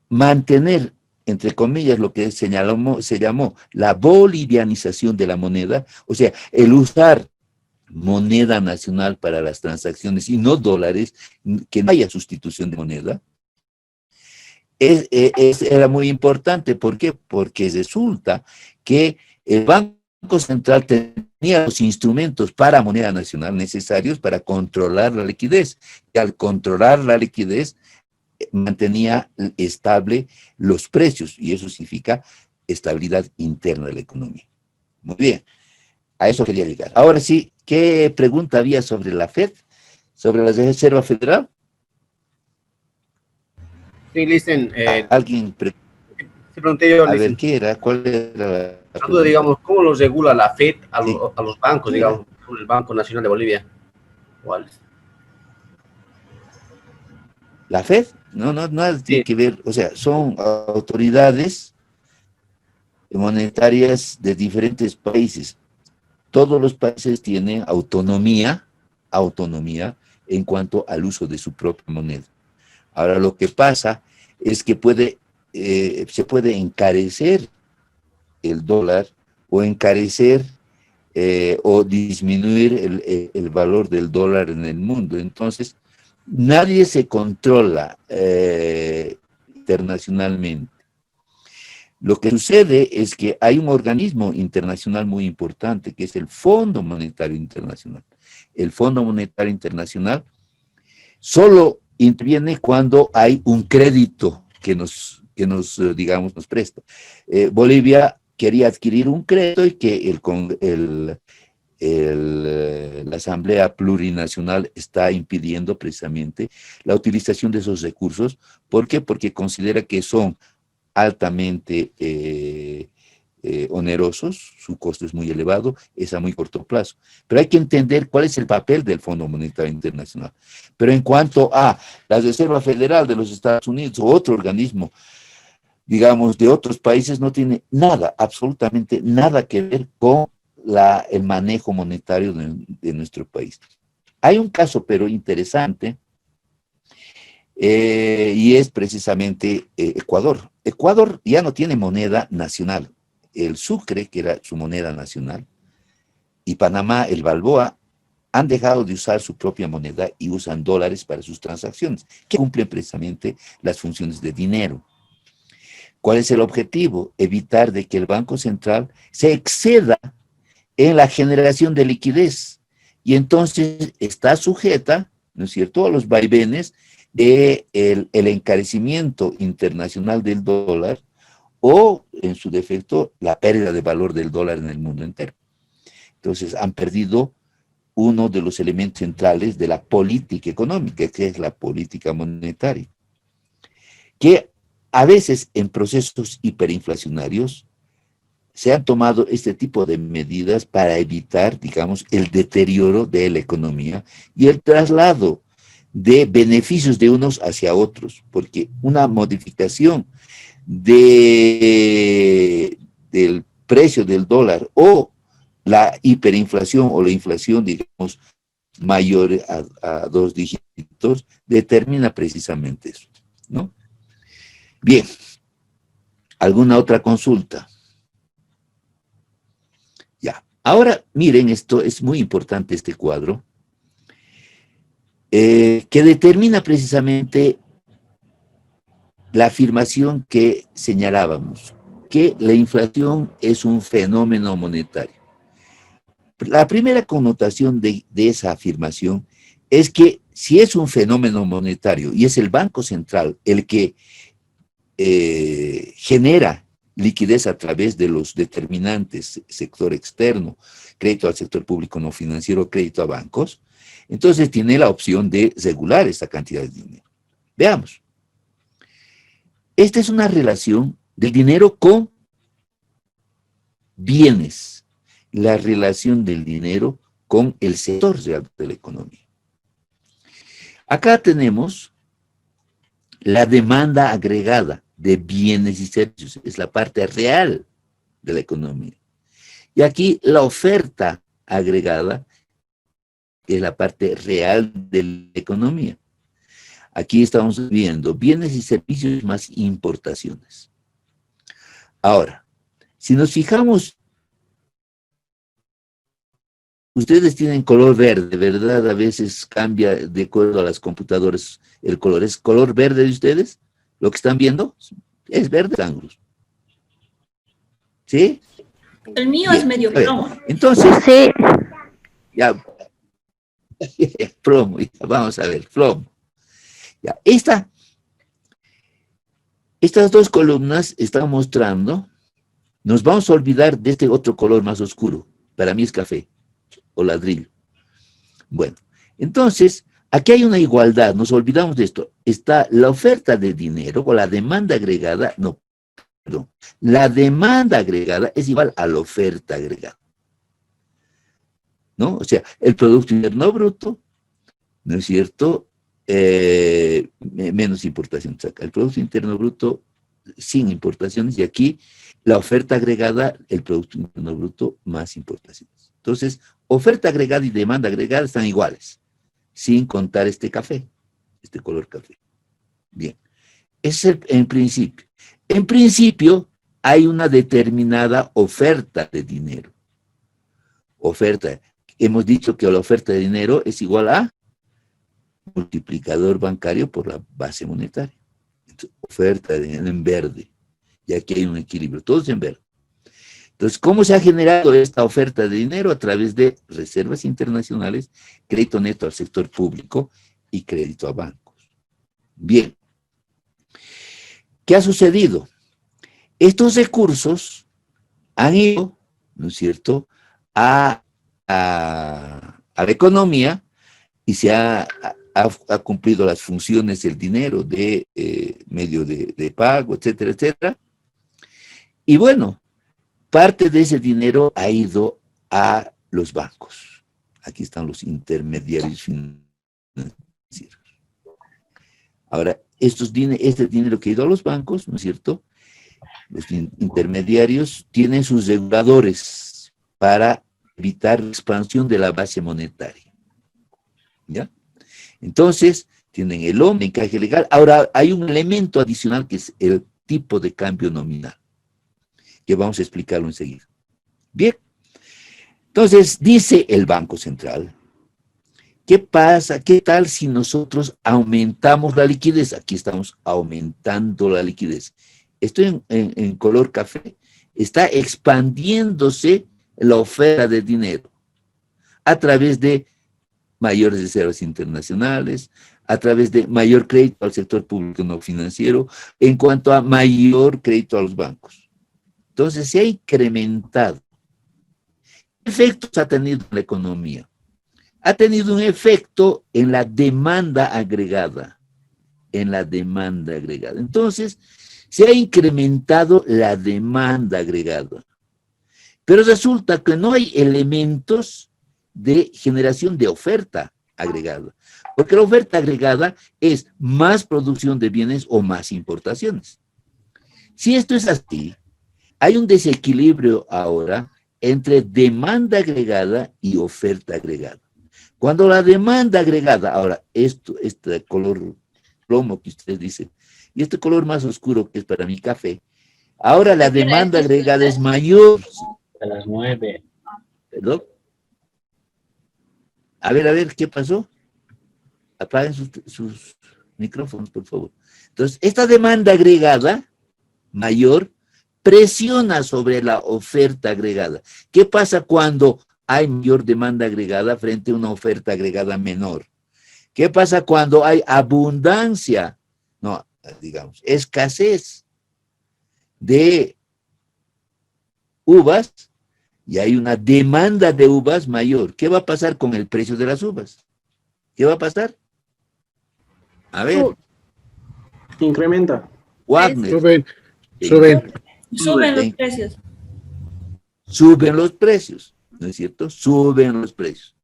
mantener entre comillas, lo que se llamó la bolivianización de la moneda, o sea, el usar moneda nacional para las transacciones y no dólares, que no haya sustitución de moneda, era muy importante. ¿Por qué? Porque resulta que el Banco Central tenía los instrumentos para moneda nacional necesarios para controlar la liquidez. Y al controlar la liquidez, mantenía estable los precios, y eso significa estabilidad interna de la economía. Muy bien, a eso quería llegar. Ahora sí, ¿qué pregunta había sobre la FED? ¿Sobre la Reserva Federal? Sí, listen, ¿Alguien se pregunté yo, a listen, ver, ¿qué era? ¿Cuál era la algo, digamos, ¿cómo lo regula la FED a, Sí. a los bancos, Sí. digamos, el Banco Nacional de Bolivia? ¿Cuál? ¿La FED? No tiene que ver, o sea, son autoridades monetarias de diferentes países. Todos los países tienen autonomía en cuanto al uso de su propia moneda. Ahora, lo que pasa es que se puede encarecer el dólar o encarecer o disminuir el valor del dólar en el mundo. Entonces, nadie se controla internacionalmente. Lo que sucede es que hay un organismo internacional muy importante, que es el Fondo Monetario Internacional. El Fondo Monetario Internacional solo interviene cuando hay un crédito que nos digamos, nos presta. Bolivia quería adquirir un crédito y que la Asamblea Plurinacional está impidiendo precisamente la utilización de esos recursos. ¿Por qué? Porque considera que son altamente onerosos, su costo es muy elevado, es a muy corto plazo. Pero hay que entender cuál es el papel del Fondo Monetario Internacional. Pero en cuanto a la Reserva Federal de los Estados Unidos o otro organismo, digamos, de otros países, no tiene nada, absolutamente nada que ver con el manejo monetario de nuestro país. Hay un caso, pero interesante, y es precisamente Ecuador. Ecuador ya no tiene moneda nacional. El sucre, que era su moneda nacional, y Panamá, el balboa, han dejado de usar su propia moneda y usan dólares para sus transacciones, que cumplen precisamente las funciones de dinero. ¿Cuál es el objetivo? Evitar de que el Banco Central se exceda en la generación de liquidez, y entonces está sujeta, ¿no es cierto?, a los vaivenes del encarecimiento internacional del dólar, o, en su defecto, la pérdida de valor del dólar en el mundo entero. Entonces, han perdido uno de los elementos centrales de la política económica, que es la política monetaria, que a veces en procesos hiperinflacionarios se han tomado este tipo de medidas para evitar, digamos, el deterioro de la economía y el traslado de beneficios de unos hacia otros, porque una modificación del precio del dólar o la hiperinflación o la inflación, digamos, mayor a 2 dígitos, determina precisamente eso, ¿no? Bien, ¿alguna otra consulta? Ya, ahora miren, esto es muy importante, este cuadro, que determina precisamente la afirmación que señalábamos, que la inflación es un fenómeno monetario. La primera connotación de esa afirmación es que si es un fenómeno monetario y es el Banco Central el que genera liquidez a través de los determinantes, sector externo, crédito al sector público no financiero, crédito a bancos, entonces tiene la opción de regular esta cantidad de dinero. Veamos. Esta es una relación del dinero con bienes, la relación del dinero con el sector real de la economía. Acá tenemos la demanda agregada de bienes y servicios, es la parte real de la economía. Y aquí la oferta agregada es la parte real de la economía. Aquí estamos viendo bienes y servicios más importaciones. Ahora, si nos fijamos, ustedes tienen color verde, ¿verdad? A veces cambia de acuerdo a las computadoras el color. ¿Es color verde de ustedes? ¿Lo que están viendo? Es verde, ángulos. ¿Sí? El mío Bien, es medio a ver, plomo. entonces, Sí. ya, plomo, ya, vamos a ver, plomo. Ya, estas dos columnas están mostrando, nos vamos a olvidar de este otro color más oscuro, para mí es café o ladrillo. Bueno, entonces, aquí hay una igualdad, nos olvidamos de esto, está la oferta de dinero o la demanda agregada, no, perdón, la demanda agregada es igual a la oferta agregada, ¿no? O sea, el Producto Interno Bruto, ¿no es cierto? Menos importaciones acá. El Producto Interno Bruto sin importaciones y aquí la oferta agregada, el Producto Interno Bruto más importaciones. Entonces, oferta agregada y demanda agregada están iguales, sin contar este café, este color café. Bien, ese es en principio. En principio, hay una determinada oferta de dinero. Oferta. Hemos dicho que la oferta de dinero es igual a multiplicador bancario por la base monetaria. Entonces, oferta de dinero en verde. Y aquí hay un equilibrio, todos en verde. Entonces, ¿cómo se ha generado esta oferta de dinero? A través de reservas internacionales, crédito neto al sector público y crédito a bancos. Bien. ¿Qué ha sucedido? Estos recursos han ido, ¿no es cierto?, a la economía y se ha cumplido las funciones del dinero de medio de pago, etcétera, etcétera. Y bueno, parte de ese dinero ha ido a los bancos. Aquí están los intermediarios financieros. Ahora, este dinero que ha ido a los bancos, ¿no es cierto?, los intermediarios tienen sus reguladores para evitar la expansión de la base monetaria. ¿Ya? Entonces, tienen el OME, encaje legal. Ahora, hay un elemento adicional que es el tipo de cambio nominal, que vamos a explicarlo enseguida. Bien. Entonces, dice el Banco Central, ¿qué pasa? ¿Qué tal si nosotros aumentamos la liquidez? Aquí estamos aumentando la liquidez. Esto en color café. Está expandiéndose la oferta de dinero a través de mayores reservas internacionales, a través de mayor crédito al sector público no financiero, en cuanto a mayor crédito a los bancos. Entonces, se ha incrementado. ¿Qué efectos ha tenido en la economía? Ha tenido un efecto en la demanda agregada. En la demanda agregada. Entonces, se ha incrementado la demanda agregada. Pero resulta que no hay elementos de generación de oferta agregada. Porque la oferta agregada es más producción de bienes o más importaciones. Si esto es así, hay un desequilibrio ahora entre demanda agregada y oferta agregada. Cuando la demanda agregada, ahora, este color plomo que ustedes dicen, y este color más oscuro que es para mi café, ahora la demanda agregada es mayor. A las 9. ¿Perdón? A ver, ¿qué pasó? Apaguen sus micrófonos, por favor. Entonces, esta demanda agregada mayor presiona sobre la oferta agregada. ¿Qué pasa cuando hay mayor demanda agregada frente a una oferta agregada menor? ¿Qué pasa cuando hay abundancia? No, digamos, escasez de uvas y hay una demanda de uvas mayor. ¿Qué va a pasar con el precio de las uvas? ¿Qué va a pasar? A ver. Incrementa. Wagner. Suben los precios. Suben los precios, ¿no es cierto? Suben los precios.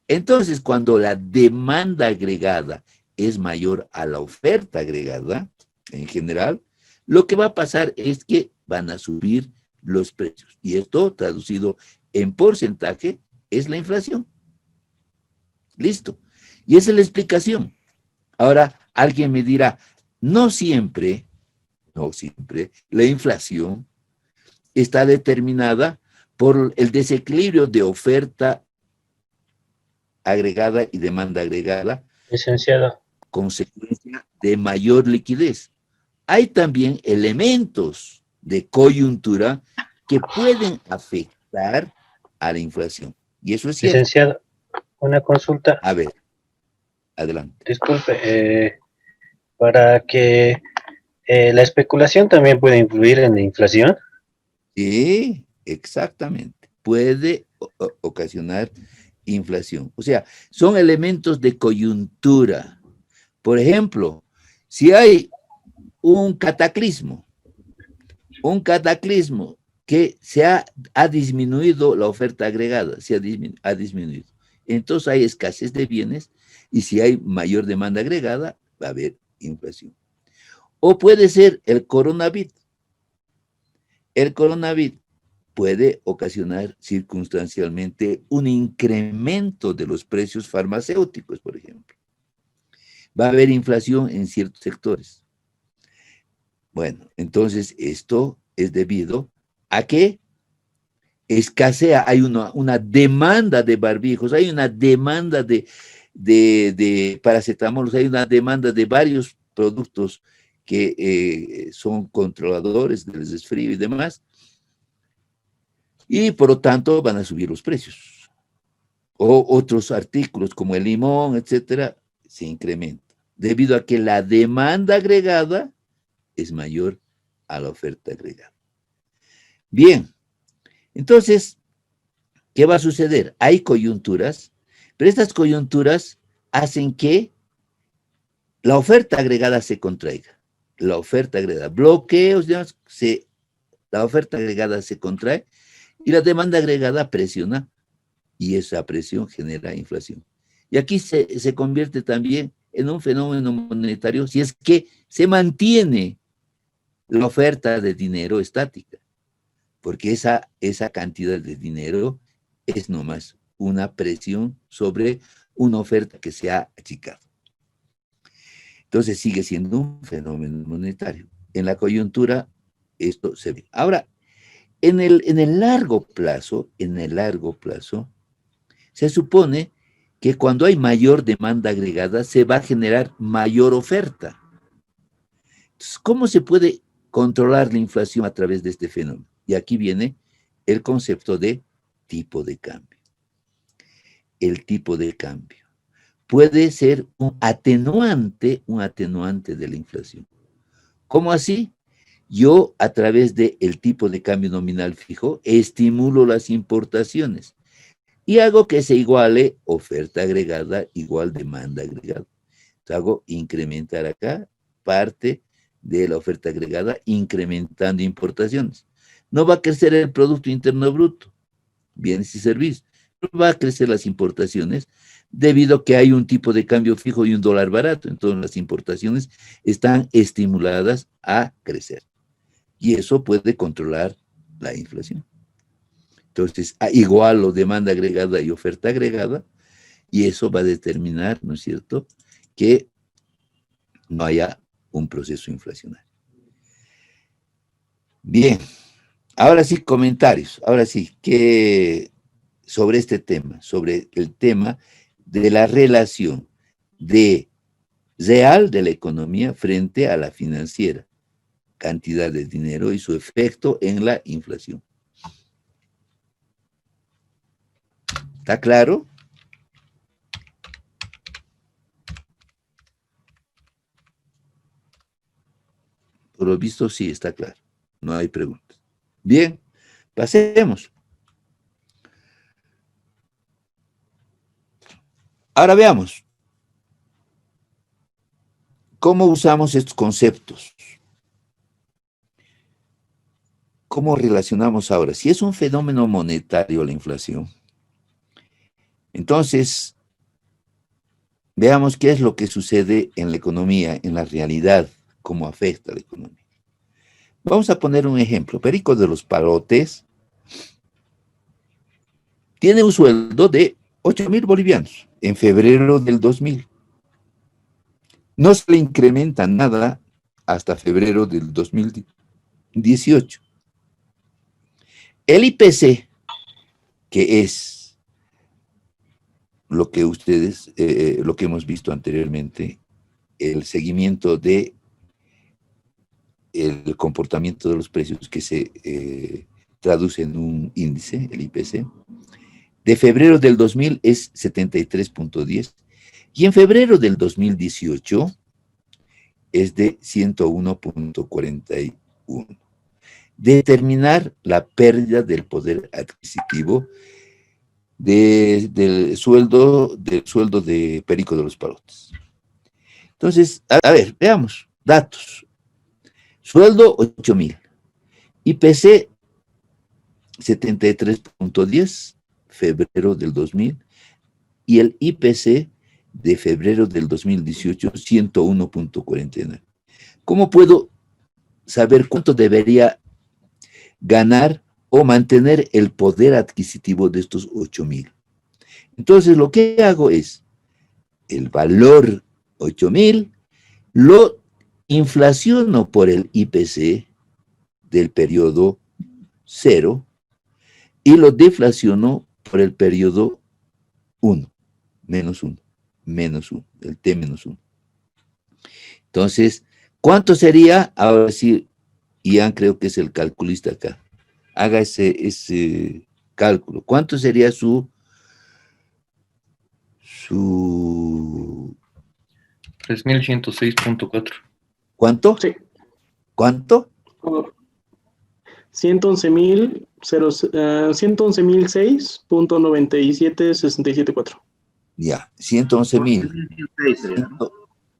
Entonces, cuando la demanda agregada es mayor a la oferta agregada, en general, lo que va a pasar es que van a subir los precios. Y esto, traducido en porcentaje, es la inflación. Listo. Y esa es la explicación. Ahora, alguien me dirá, no siempre, la inflación está determinada por el desequilibrio de oferta agregada y demanda agregada, Licenciado. consecuencia de mayor liquidez. Hay también elementos de coyuntura que pueden afectar a la inflación. Y eso es cierto. Licenciado, una consulta. A ver, adelante. Disculpe, para que la especulación también puede influir en la inflación. Sí, exactamente. Puede ocasionar inflación. O sea, son elementos de coyuntura. Por ejemplo, si hay un cataclismo que ha disminuido la oferta agregada, ha disminuido. Entonces hay escasez de bienes y si hay mayor demanda agregada, va a haber inflación. O puede ser el coronavirus. El coronavirus puede ocasionar circunstancialmente un incremento de los precios farmacéuticos, por ejemplo. Va a haber inflación en ciertos sectores. Bueno, entonces esto es debido a que escasea, hay una demanda de barbijos, hay una demanda de paracetamol, hay una demanda de varios productos que son controladores del resfrío y demás, y por lo tanto van a subir los precios. O otros artículos como el limón, etcétera, se incrementa, debido a que la demanda agregada es mayor a la oferta agregada. Bien, entonces, ¿qué va a suceder? Hay coyunturas, pero estas coyunturas hacen que la oferta agregada se contraiga. La oferta agregada, bloqueos, digamos, la oferta agregada se contrae y la demanda agregada presiona y esa presión genera inflación. Y aquí se convierte también en un fenómeno monetario si es que se mantiene la oferta de dinero estática, porque esa cantidad de dinero es nomás una presión sobre una oferta que se ha achicado. Entonces sigue siendo un fenómeno monetario. En la coyuntura esto se ve. Ahora, en el largo plazo, se supone que cuando hay mayor demanda agregada se va a generar mayor oferta. Entonces, ¿cómo se puede controlar la inflación a través de este fenómeno? Y aquí viene el concepto de tipo de cambio. El tipo de cambio puede ser un atenuante de la inflación. ¿Cómo así? Yo, a través del tipo de cambio nominal fijo, estimulo las importaciones y hago que se iguale oferta agregada igual demanda agregada. Entonces, hago incrementar acá parte de la oferta agregada, incrementando importaciones. No va a crecer el Producto Interno Bruto, bienes y servicios. No va a crecer las importaciones debido a que hay un tipo de cambio fijo y un dólar barato. Entonces, las importaciones están estimuladas a crecer. Y eso puede controlar la inflación. Entonces, igualo demanda agregada y oferta agregada, y eso va a determinar, ¿no es cierto?, que no haya un proceso inflacionario. Bien, ahora sí, comentarios. Ahora sí, sobre este tema, sobre el tema de la relación real de la economía frente a la financiera, cantidad de dinero y su efecto en la inflación. ¿Está claro? Por lo visto sí está claro. No hay preguntas. Bien, pasemos. Ahora veamos cómo usamos estos conceptos. ¿Cómo relacionamos ahora? Si es un fenómeno monetario la inflación, entonces veamos qué es lo que sucede en la economía, en la realidad, cómo afecta a la economía. Vamos a poner un ejemplo. Perico de los Palotes tiene un sueldo de 8.000 bolivianos en febrero del 2000. No se le incrementa nada hasta febrero del 2018. El IPC, que es lo que ustedes, lo que hemos visto anteriormente, el seguimiento de el comportamiento de los precios que se traduce en un índice, el IPC, de febrero del 2000 es 73.10 y en febrero del 2018 es de 101.41. Determinar la pérdida del poder adquisitivo del sueldo de Perico de los Palotes. Entonces, a ver, veamos, datos. Sueldo 8,000, IPC 73.10, febrero del 2000, y el IPC de febrero del 2018, 101.49. ¿Cómo puedo saber cuánto debería ganar o mantener el poder adquisitivo de estos 8,000? Entonces, lo que hago es, el valor 8,000 lo inflaciono por el IPC del periodo 0 y lo deflaciono por el periodo 1, menos 1, el T menos 1. Entonces, ¿cuánto sería? Ahora sí, Ian creo que es el calculista acá. Haga ese cálculo. ¿Cuánto sería su 3.106.4. ¿Cuánto? Sí. ¿Cuánto? 111.006.9767.4. Ya, 111,000.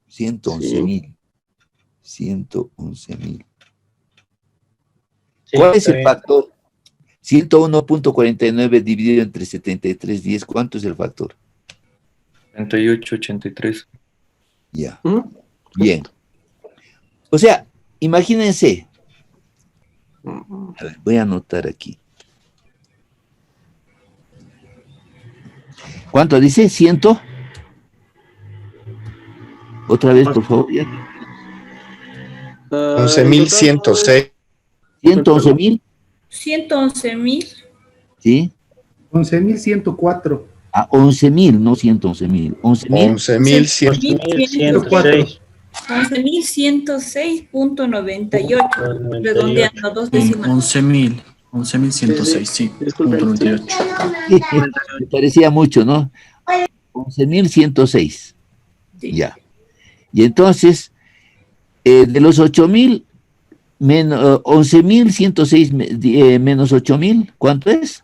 111,000. ¿Cuál es el factor? 101.49 dividido entre 73.10, ¿cuánto es el factor? 38.83. Ya. Bien. O sea, imagínense. A ver, voy a anotar aquí. ¿Cuánto dice? ¿100? Otra vez, por favor. 11.106. 111,000. 111,000. ¿Sí? 11.104. Ah, 11,000, no 111,000. 11.106. 11.106.98. Redondeando dos decimales. 11.106, sí. Disculpen. 98. Me parecía mucho, ¿no? 11,106. Sí. Ya. Y entonces, de los 8,000, 11,106 menos 8,000, ¿cuánto es?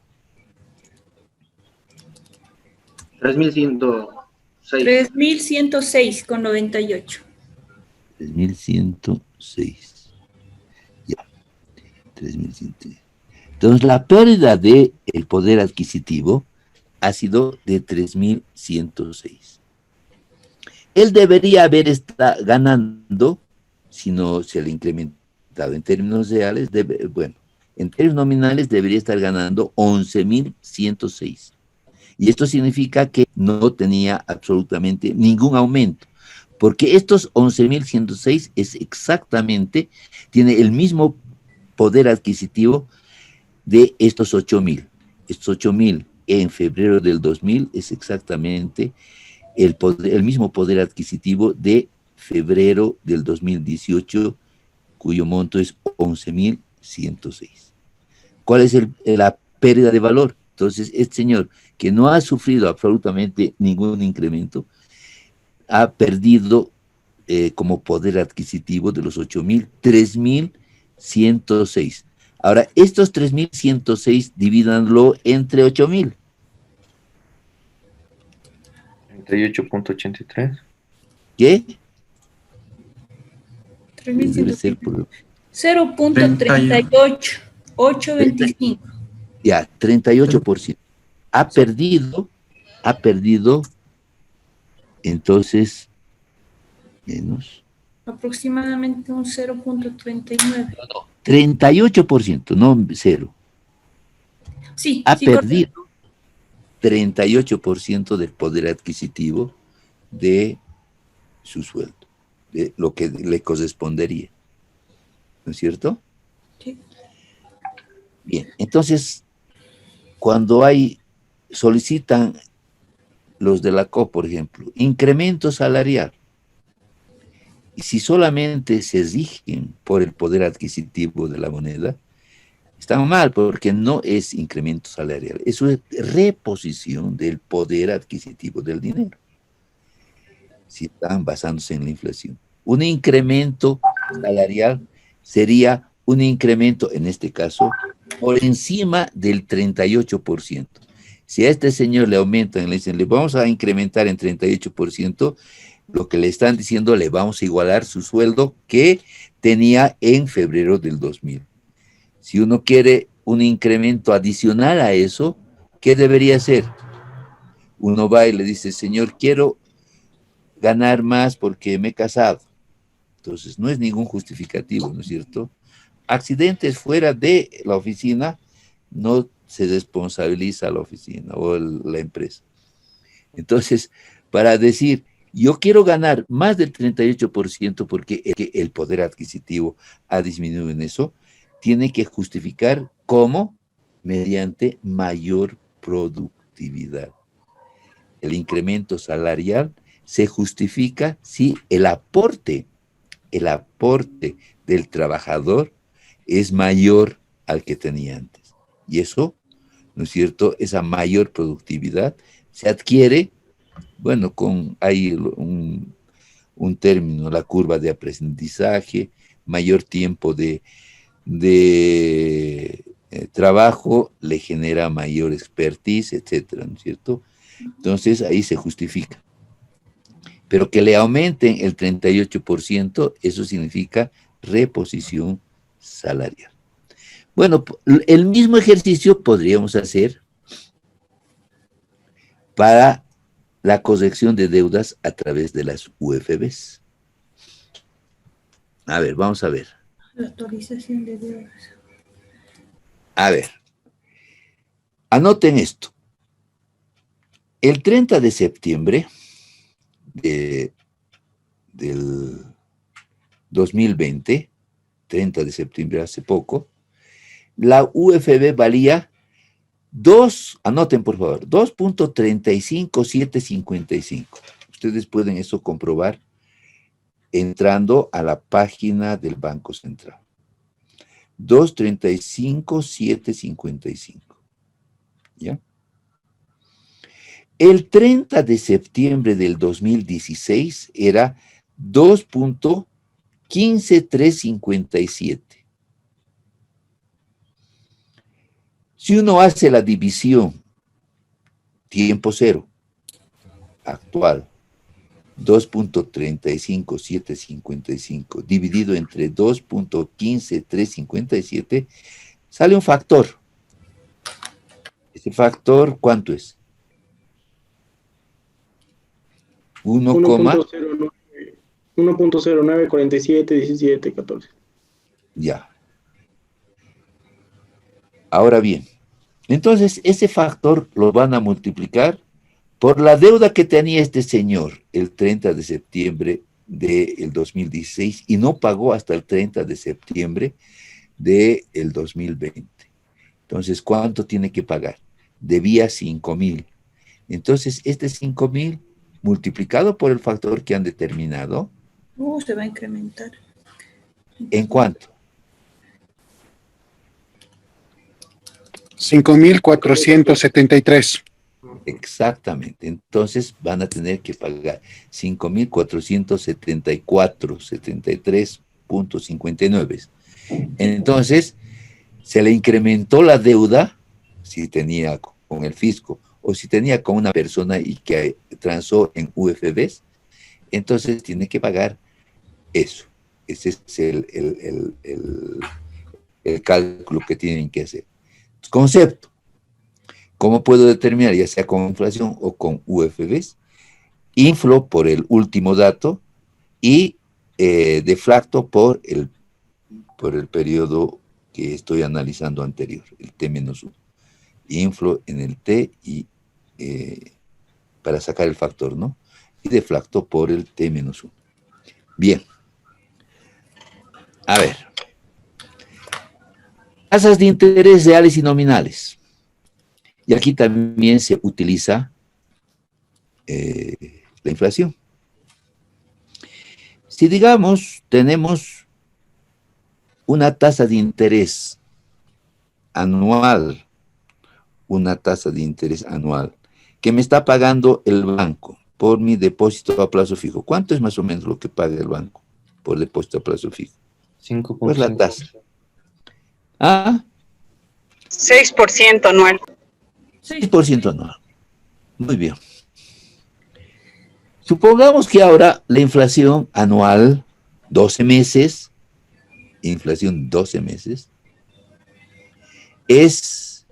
3.106. 3.106,98. 3,106. Ya. 3,106. Entonces, la pérdida del poder adquisitivo ha sido de 3,106. Él debería haber estado ganando, si no se le ha incrementado en términos reales, en términos nominales debería estar ganando 11,106. Y esto significa que no tenía absolutamente ningún aumento, porque estos 11,106 es exactamente, tiene el mismo poder adquisitivo de estos 8,000. Estos 8,000 en febrero del 2000 es exactamente el mismo poder adquisitivo de febrero del 2018, cuyo monto es 11,106. ¿Cuál es la pérdida de valor? Entonces, este señor, que no ha sufrido absolutamente ningún incremento, ha perdido como poder adquisitivo de los 8,000, 3,106. Ahora, estos 3,106 divídanlo entre 8,000. 38.83. ¿Qué? 0.38825. Ya, 38%. Ha perdido, entonces, menos. Aproximadamente un 0.39. 38%, no 0. Sí, Ha sí, perdido 38% del poder adquisitivo de su sueldo, de lo que le correspondería. ¿No es cierto? Sí. Bien, entonces, cuando solicitan los de la COP, por ejemplo, incremento salarial, y si solamente se rigen por el poder adquisitivo de la moneda, están mal, porque no es incremento salarial, eso es reposición del poder adquisitivo del dinero, si están basándose en la inflación. Un incremento salarial sería un incremento, en este caso, por encima del 38%. Si a este señor le aumentan, le dicen, le vamos a incrementar en 38%, lo que le están diciendo, le vamos a igualar su sueldo que tenía en febrero del 2000. Si uno quiere un incremento adicional a eso, ¿qué debería hacer? Uno va y le dice, señor, quiero ganar más porque me he casado. Entonces, no es ningún justificativo, ¿no es cierto? Accidentes fuera de la oficina, no se responsabiliza la oficina o la empresa. Entonces, para decir, yo quiero ganar más del 38% porque el poder adquisitivo ha disminuido en eso, tiene que justificar cómo, mediante mayor productividad. El incremento salarial se justifica si el aporte del trabajador es mayor al que tenía antes. Y eso, ¿no es cierto?, esa mayor productividad se adquiere, bueno, hay un término, la curva de aprendizaje, mayor tiempo de trabajo le genera mayor expertise, etcétera, ¿no es cierto? Entonces ahí se justifica. Pero que le aumenten el 38%, eso significa reposición salarial. Bueno, el mismo ejercicio podríamos hacer para la corrección de deudas a través de las UFBs. A ver, vamos a ver. La actualización de deudas. A ver, anoten esto. El 30 de septiembre del 2020, 30 de septiembre hace poco, la UFB valía anoten por favor, 2.35755. Ustedes pueden eso comprobar entrando a la página del Banco Central. 2.35755. ¿Ya? El 30 de septiembre del 2016 era 2.15357. Si uno hace la división tiempo cero actual, 2.35755 dividido entre 2.15357, sale un factor. ¿Ese factor cuánto es? 1.09, 47, 17, 14. Ya. Ahora bien, entonces ese factor lo van a multiplicar por la deuda que tenía este señor el 30 de septiembre del 2016 y no pagó hasta el 30 de septiembre del 2020. Entonces, ¿cuánto tiene que pagar? Debía 5,000. Entonces, este 5,000 multiplicado por el factor que han determinado. Se va a incrementar. ¿En cuánto? 5.473. Exactamente. Entonces van a tener que pagar 5.474, 73.59. Entonces, se le incrementó la deuda, si tenía con el fisco, o si tenía con una persona y que transó en UFBs, entonces tiene que pagar eso. Ese es el cálculo que tienen que hacer. Concepto. ¿Cómo puedo determinar, ya sea con inflación o con UFBs? Inflo por el último dato y deflacto por el periodo que estoy analizando anterior, el T-1. Inflo en el T y para sacar el factor, ¿no? Y deflacto por el T-1. Bien. A ver. Tasas de interés reales y nominales. Y aquí también se utiliza la inflación. Si digamos, tenemos una tasa de interés anual, que me está pagando el banco por mi depósito a plazo fijo. ¿Cuánto es más o menos lo que paga el banco por depósito a plazo fijo? 5.5. ¿Cuál es la tasa? ¿Ah? 6% anual. 6% anual. Muy bien. Supongamos que ahora la inflación anual, 12 meses, inflación 12 meses, es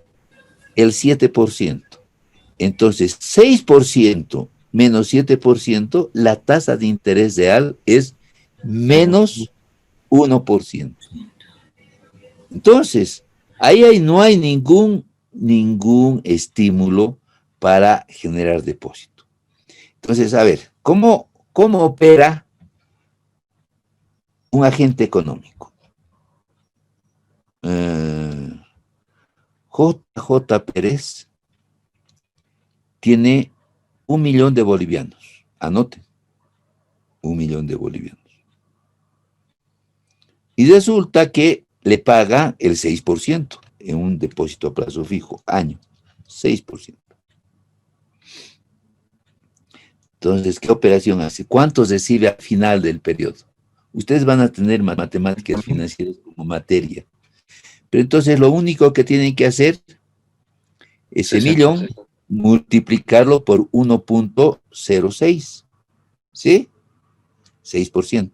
el 7%. Entonces, 6% menos 7%, la tasa de interés real es menos 1%. Entonces, ahí no hay ningún estímulo para generar depósito. Entonces, a ver, ¿cómo opera un agente económico? JJ Pérez tiene 1 millón de bolivianos. Anoten, 1 millón de bolivianos. Y resulta que le paga el 6% en un depósito a plazo fijo, año, 6%. Entonces, ¿qué operación hace? ¿Cuántos recibe al final del periodo? Ustedes van a tener matemáticas financieras como materia. Pero entonces lo único que tienen que hacer, ese millón, multiplicarlo por 1.06. ¿Sí? 6%.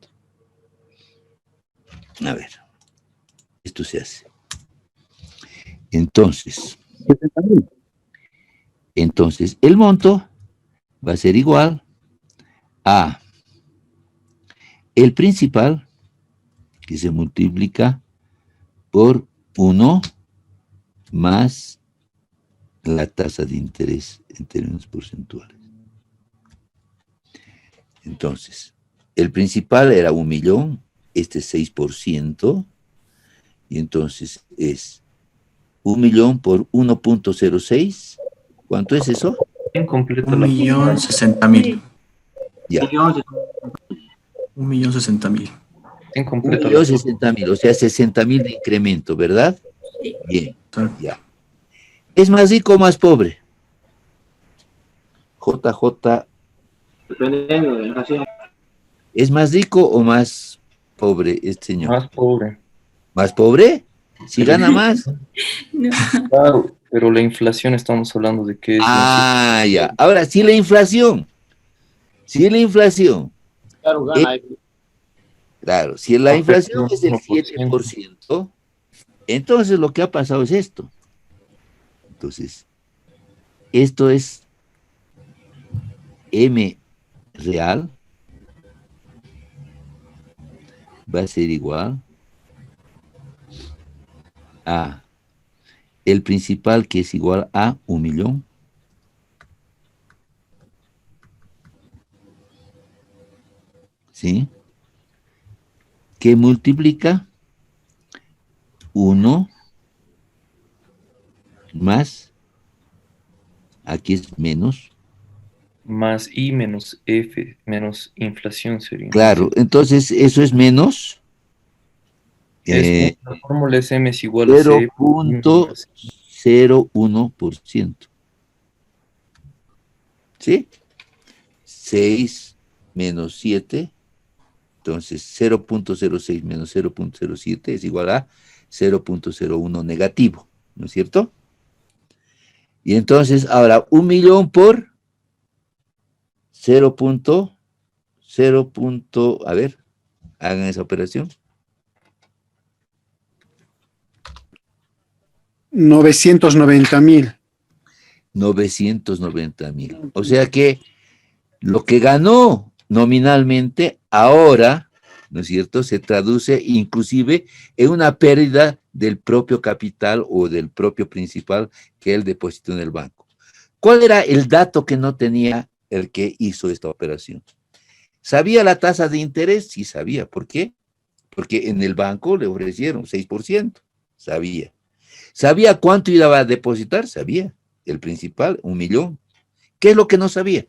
A ver. Esto se hace. Entonces, el monto va a ser igual a el principal, que se multiplica por 1 más la tasa de interés en términos porcentuales. Entonces, el principal era 1 millón, este es 6%, y entonces es 1 millón por 1.06. ¿Cuánto es eso? Incompleto. 1.060.000. Ya. 1.060.000. Incompleto. 1.060.000, o sea, 60.000 de incremento, ¿verdad? Sí. Bien, ya. ¿Es más rico o más pobre? JJ. Dependiendo de la inflación. ¿Es más rico o más pobre este señor? Más pobre. ¿Más pobre? Si gana más. No. Claro, pero la inflación estamos hablando de que es... Ya. Ahora, si la inflación. Claro, gana. Claro, si la inflación es del 7%, entonces lo que ha pasado es esto. Entonces, esto es M real va a ser igual a el principal, que es igual a 1 millón, ¿sí? Que multiplica 1 más, aquí es menos. Más I menos F, menos inflación sería. Claro, entonces eso es menos. La fórmula es M es igual a 0.01%. ¿Sí? 6 menos 7. Entonces 0.06 menos 0.07 es igual a 0.01 negativo, ¿no es cierto? Y entonces ahora 1 millón por 0.0. A ver, hagan esa operación. 990.000. 990.000. O sea que lo que ganó nominalmente ahora, ¿no es cierto?, se traduce inclusive en una pérdida del propio capital o del propio principal que él depositó en el banco. ¿Cuál era el dato que no tenía el que hizo esta operación? ¿Sabía la tasa de interés? Sí sabía. ¿Por qué? Porque en el banco le ofrecieron 6%. Sabía. ¿Sabía cuánto iba a depositar? Sabía. El principal, 1 millón. ¿Qué es lo que no sabía?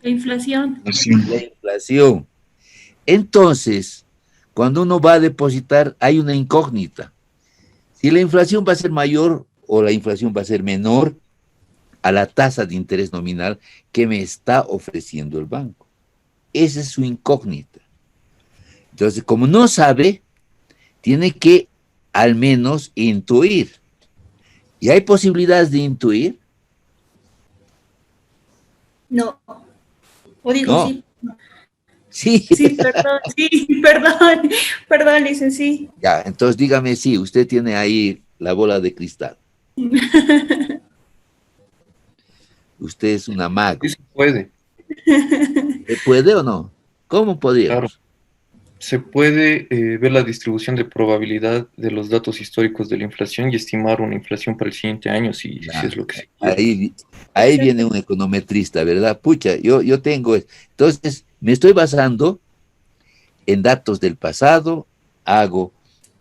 La inflación. La inflación. Entonces, cuando uno va a depositar, hay una incógnita. Si la inflación va a ser mayor o la inflación va a ser menor a la tasa de interés nominal que me está ofreciendo el banco. Esa es su incógnita. Entonces, como no sabe, tiene que al menos intuir. ¿Y hay posibilidades de intuir? No. O digo, No. sí. Sí. Sí, perdón, perdón, dicen sí. Ya, entonces dígame si usted tiene ahí la bola de cristal. Usted es una maga. Sí se puede. ¿Se puede o no? ¿Cómo podríamos? Claro. Se puede ver la distribución de probabilidad de los datos históricos de la inflación y estimar una inflación para el siguiente año, si es lo que se quiere. Ahí viene un econometrista, ¿verdad? Pucha, yo tengo... Entonces, me estoy basando en datos del pasado, hago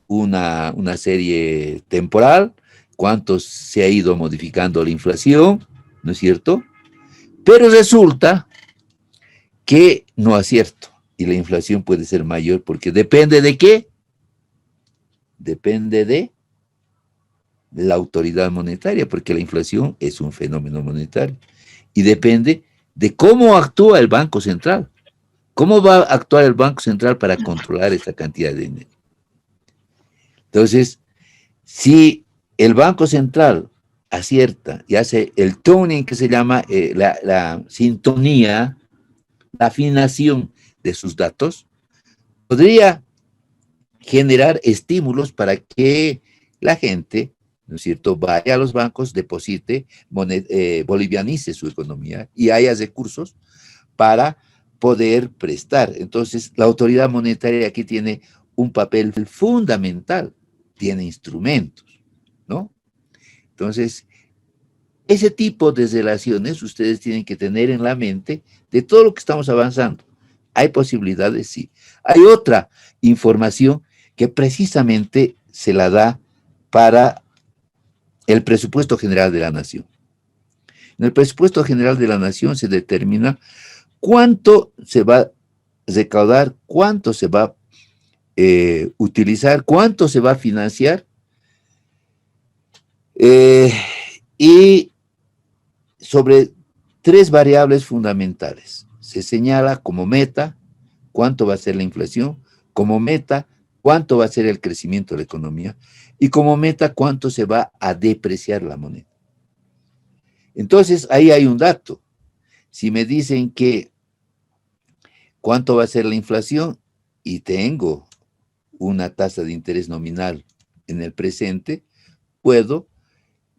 una serie temporal, cuánto se ha ido modificando la inflación, ¿no es cierto? Pero resulta que no acierto. Y la inflación puede ser mayor porque depende de qué? Depende de la autoridad monetaria, porque la inflación es un fenómeno monetario. Y depende de cómo actúa el Banco Central. ¿Cómo va a actuar el Banco Central para controlar esta cantidad de dinero? Entonces, si el Banco Central acierta y hace el tuning que se llama la sintonía, la afinación de sus datos, podría generar estímulos para que la gente, ¿no es cierto?, vaya a los bancos, deposite, bolivianice su economía y haya recursos para poder prestar. Entonces, la autoridad monetaria aquí tiene un papel fundamental, tiene instrumentos, ¿no? Entonces, ese tipo de relaciones ustedes tienen que tener en la mente de todo lo que estamos avanzando. ¿Hay posibilidades? Sí. Hay otra información que precisamente se la da para el presupuesto general de la nación. En el presupuesto general de la nación se determina cuánto se va a recaudar, cuánto se va a utilizar, cuánto se va a financiar y sobre 3 variables fundamentales. Se señala como meta cuánto va a ser la inflación, como meta cuánto va a ser el crecimiento de la economía y como meta cuánto se va a depreciar la moneda. Entonces, ahí hay un dato. Si me dicen que cuánto va a ser la inflación y tengo una tasa de interés nominal en el presente, puedo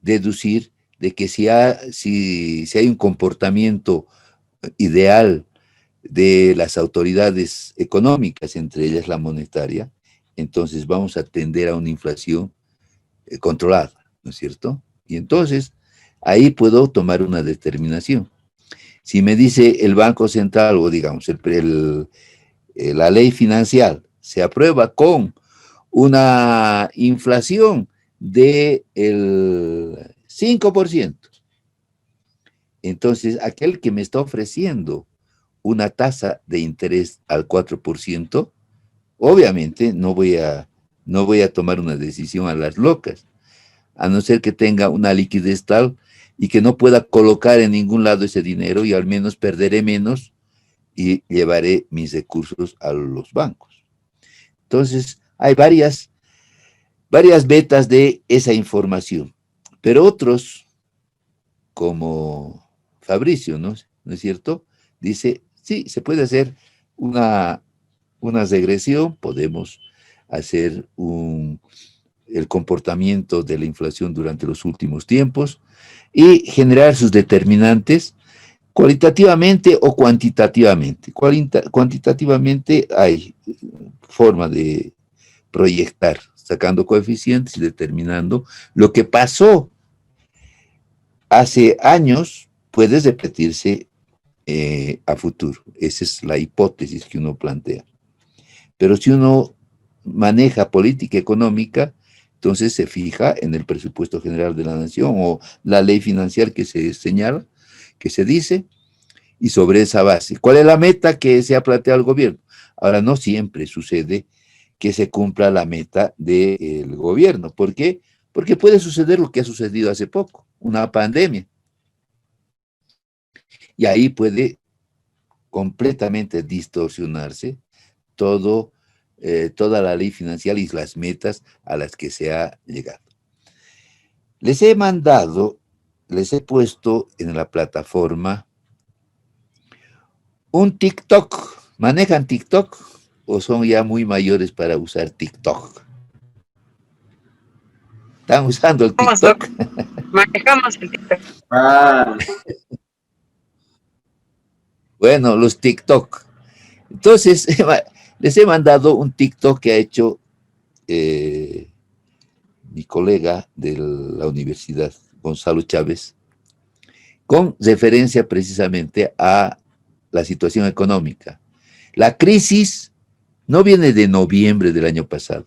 deducir de que si hay un comportamiento ideal de las autoridades económicas, entre ellas la monetaria, entonces vamos a tender a una inflación controlada, ¿no es cierto? Y entonces ahí puedo tomar una determinación. Si me dice el Banco Central o digamos la ley financiera se aprueba con una inflación del 5%, entonces aquel que me está ofreciendo una tasa de interés al 4%, obviamente no voy a tomar una decisión a las locas, a no ser que tenga una liquidez tal y que no pueda colocar en ningún lado ese dinero y al menos perderé menos y llevaré mis recursos a los bancos. Entonces, hay varias betas de esa información, pero otros, como Fabricio, ¿no es cierto?, dice, sí, se puede hacer una regresión, podemos hacer el comportamiento de la inflación durante los últimos tiempos y generar sus determinantes cualitativamente o cuantitativamente. Cuantitativamente hay forma de proyectar, sacando coeficientes y determinando lo que pasó hace años puede repetirse a futuro. Esa es la hipótesis que uno plantea. Pero si uno maneja política económica, Entonces se fija en el presupuesto general de la nación o la ley financiera que se señala, que se dice, y sobre esa base. ¿Cuál es la meta que se ha planteado el gobierno? Ahora, no siempre sucede que se cumpla la meta del gobierno. ¿Por qué? Porque puede suceder lo que ha sucedido hace poco, una pandemia. Y ahí puede completamente distorsionarse toda la ley financiera y las metas a las que se ha llegado. Les he puesto en la plataforma un TikTok. ¿Manejan TikTok o son ya muy mayores para usar TikTok? ¿Están usando el TikTok? Manejamos el TikTok. Bueno, los TikTok. Entonces, les he mandado un TikTok que ha hecho mi colega de la universidad, Gonzalo Chávez, con referencia precisamente a la situación económica. La crisis no viene de noviembre del año pasado.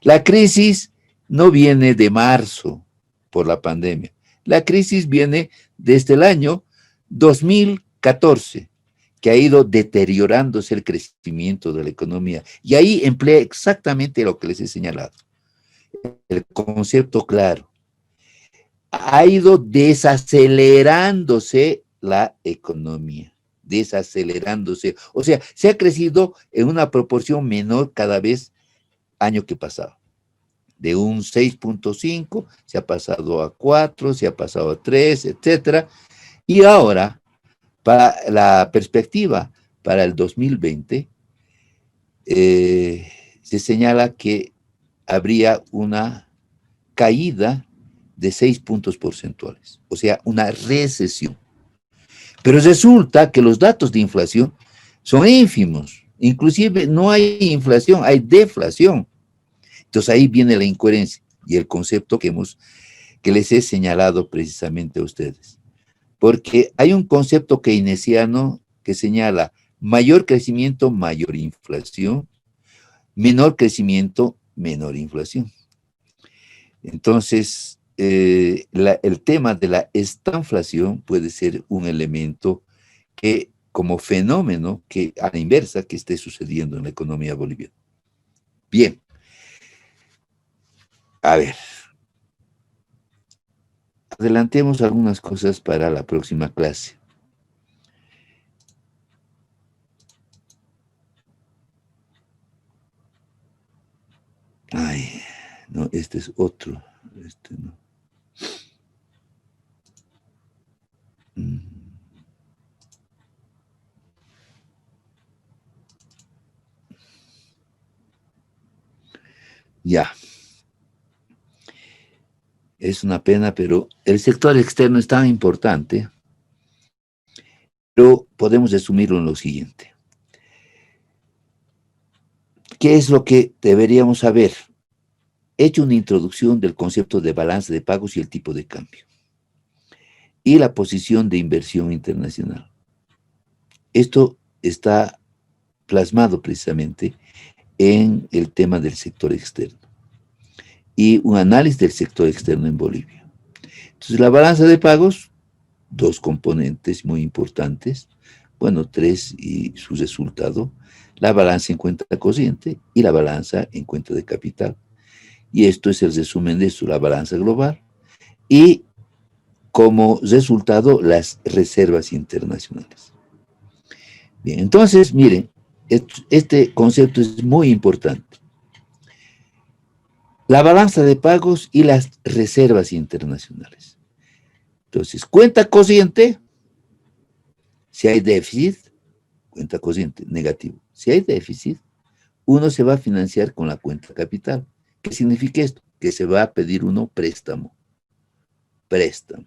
La crisis no viene de marzo por la pandemia. La crisis viene desde el año 2014, que ha ido deteriorándose el crecimiento de la economía. Y ahí emplea exactamente lo que les he señalado. El concepto claro. Ha ido desacelerándose la economía. Desacelerándose. O sea, se ha crecido en una proporción menor cada vez año que pasado. De un 6.5 se ha pasado a 4, se ha pasado a 3, etcétera. Y ahora, para la perspectiva para el 2020, se señala que habría una caída de 6 puntos porcentuales, o sea, una recesión. Pero resulta que los datos de inflación son ínfimos, inclusive no hay inflación, hay deflación. Entonces ahí viene la incoherencia y el concepto que les he señalado precisamente a ustedes. Porque hay un concepto keynesiano que señala mayor crecimiento, mayor inflación, menor crecimiento, menor inflación. Entonces, el tema de la estanflación puede ser un elemento que, como fenómeno que a la inversa que esté sucediendo en la economía boliviana. Bien. A ver. Adelantemos algunas cosas para la próxima clase. Ay, no, este es otro. Este no. Ya. Es una pena, pero el sector externo es tan importante, pero podemos resumirlo en lo siguiente. ¿Qué es lo que deberíamos saber? He hecho una introducción del concepto de balance de pagos y el tipo de cambio. Y la posición de inversión internacional. Esto está plasmado precisamente en el tema del sector externo. Y un análisis del sector externo en Bolivia. Entonces, la balanza de pagos, dos componentes muy importantes, bueno, tres y su resultado, la balanza en cuenta corriente y la balanza en cuenta de capital. Y esto es el resumen de eso, la balanza global y como resultado las reservas internacionales. Bien, entonces, miren, este concepto es muy importante. La balanza de pagos y las reservas internacionales. Entonces, cuenta corriente, si hay déficit, cuenta corriente, negativo. Si hay déficit, uno se va a financiar con la cuenta capital. ¿Qué significa esto? Que se va a pedir uno préstamo. Préstamo.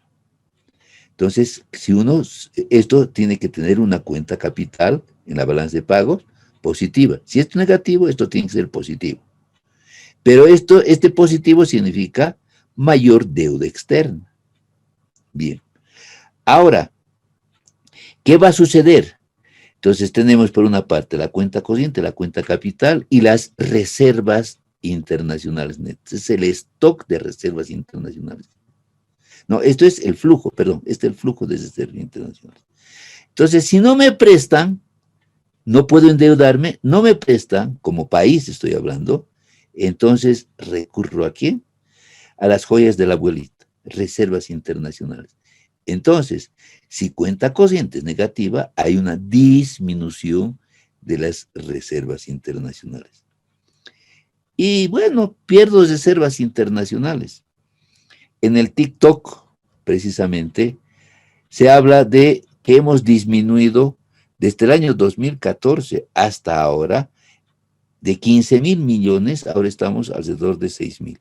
Entonces, esto tiene que tener una cuenta capital en la balanza de pagos positiva. Si esto es negativo, esto tiene que ser positivo. Pero este positivo significa mayor deuda externa. Bien. Ahora, ¿qué va a suceder? Entonces tenemos por una parte la cuenta corriente, la cuenta capital y las reservas internacionales netas. Es el stock de reservas internacionales. No, esto es el flujo, perdón, este es el flujo de reservas internacionales. Entonces, si no me prestan, no puedo endeudarme, no me prestan, como país estoy hablando, entonces recurro ¿a quién? A las joyas de la abuelita, reservas internacionales. Entonces, si cuenta corriente es negativa, hay una disminución de las reservas internacionales. Y bueno, pierdo reservas internacionales. En el TikTok, precisamente, se habla de que hemos disminuido desde el año 2014 hasta ahora de 15.000 millones, ahora estamos alrededor de 6.000.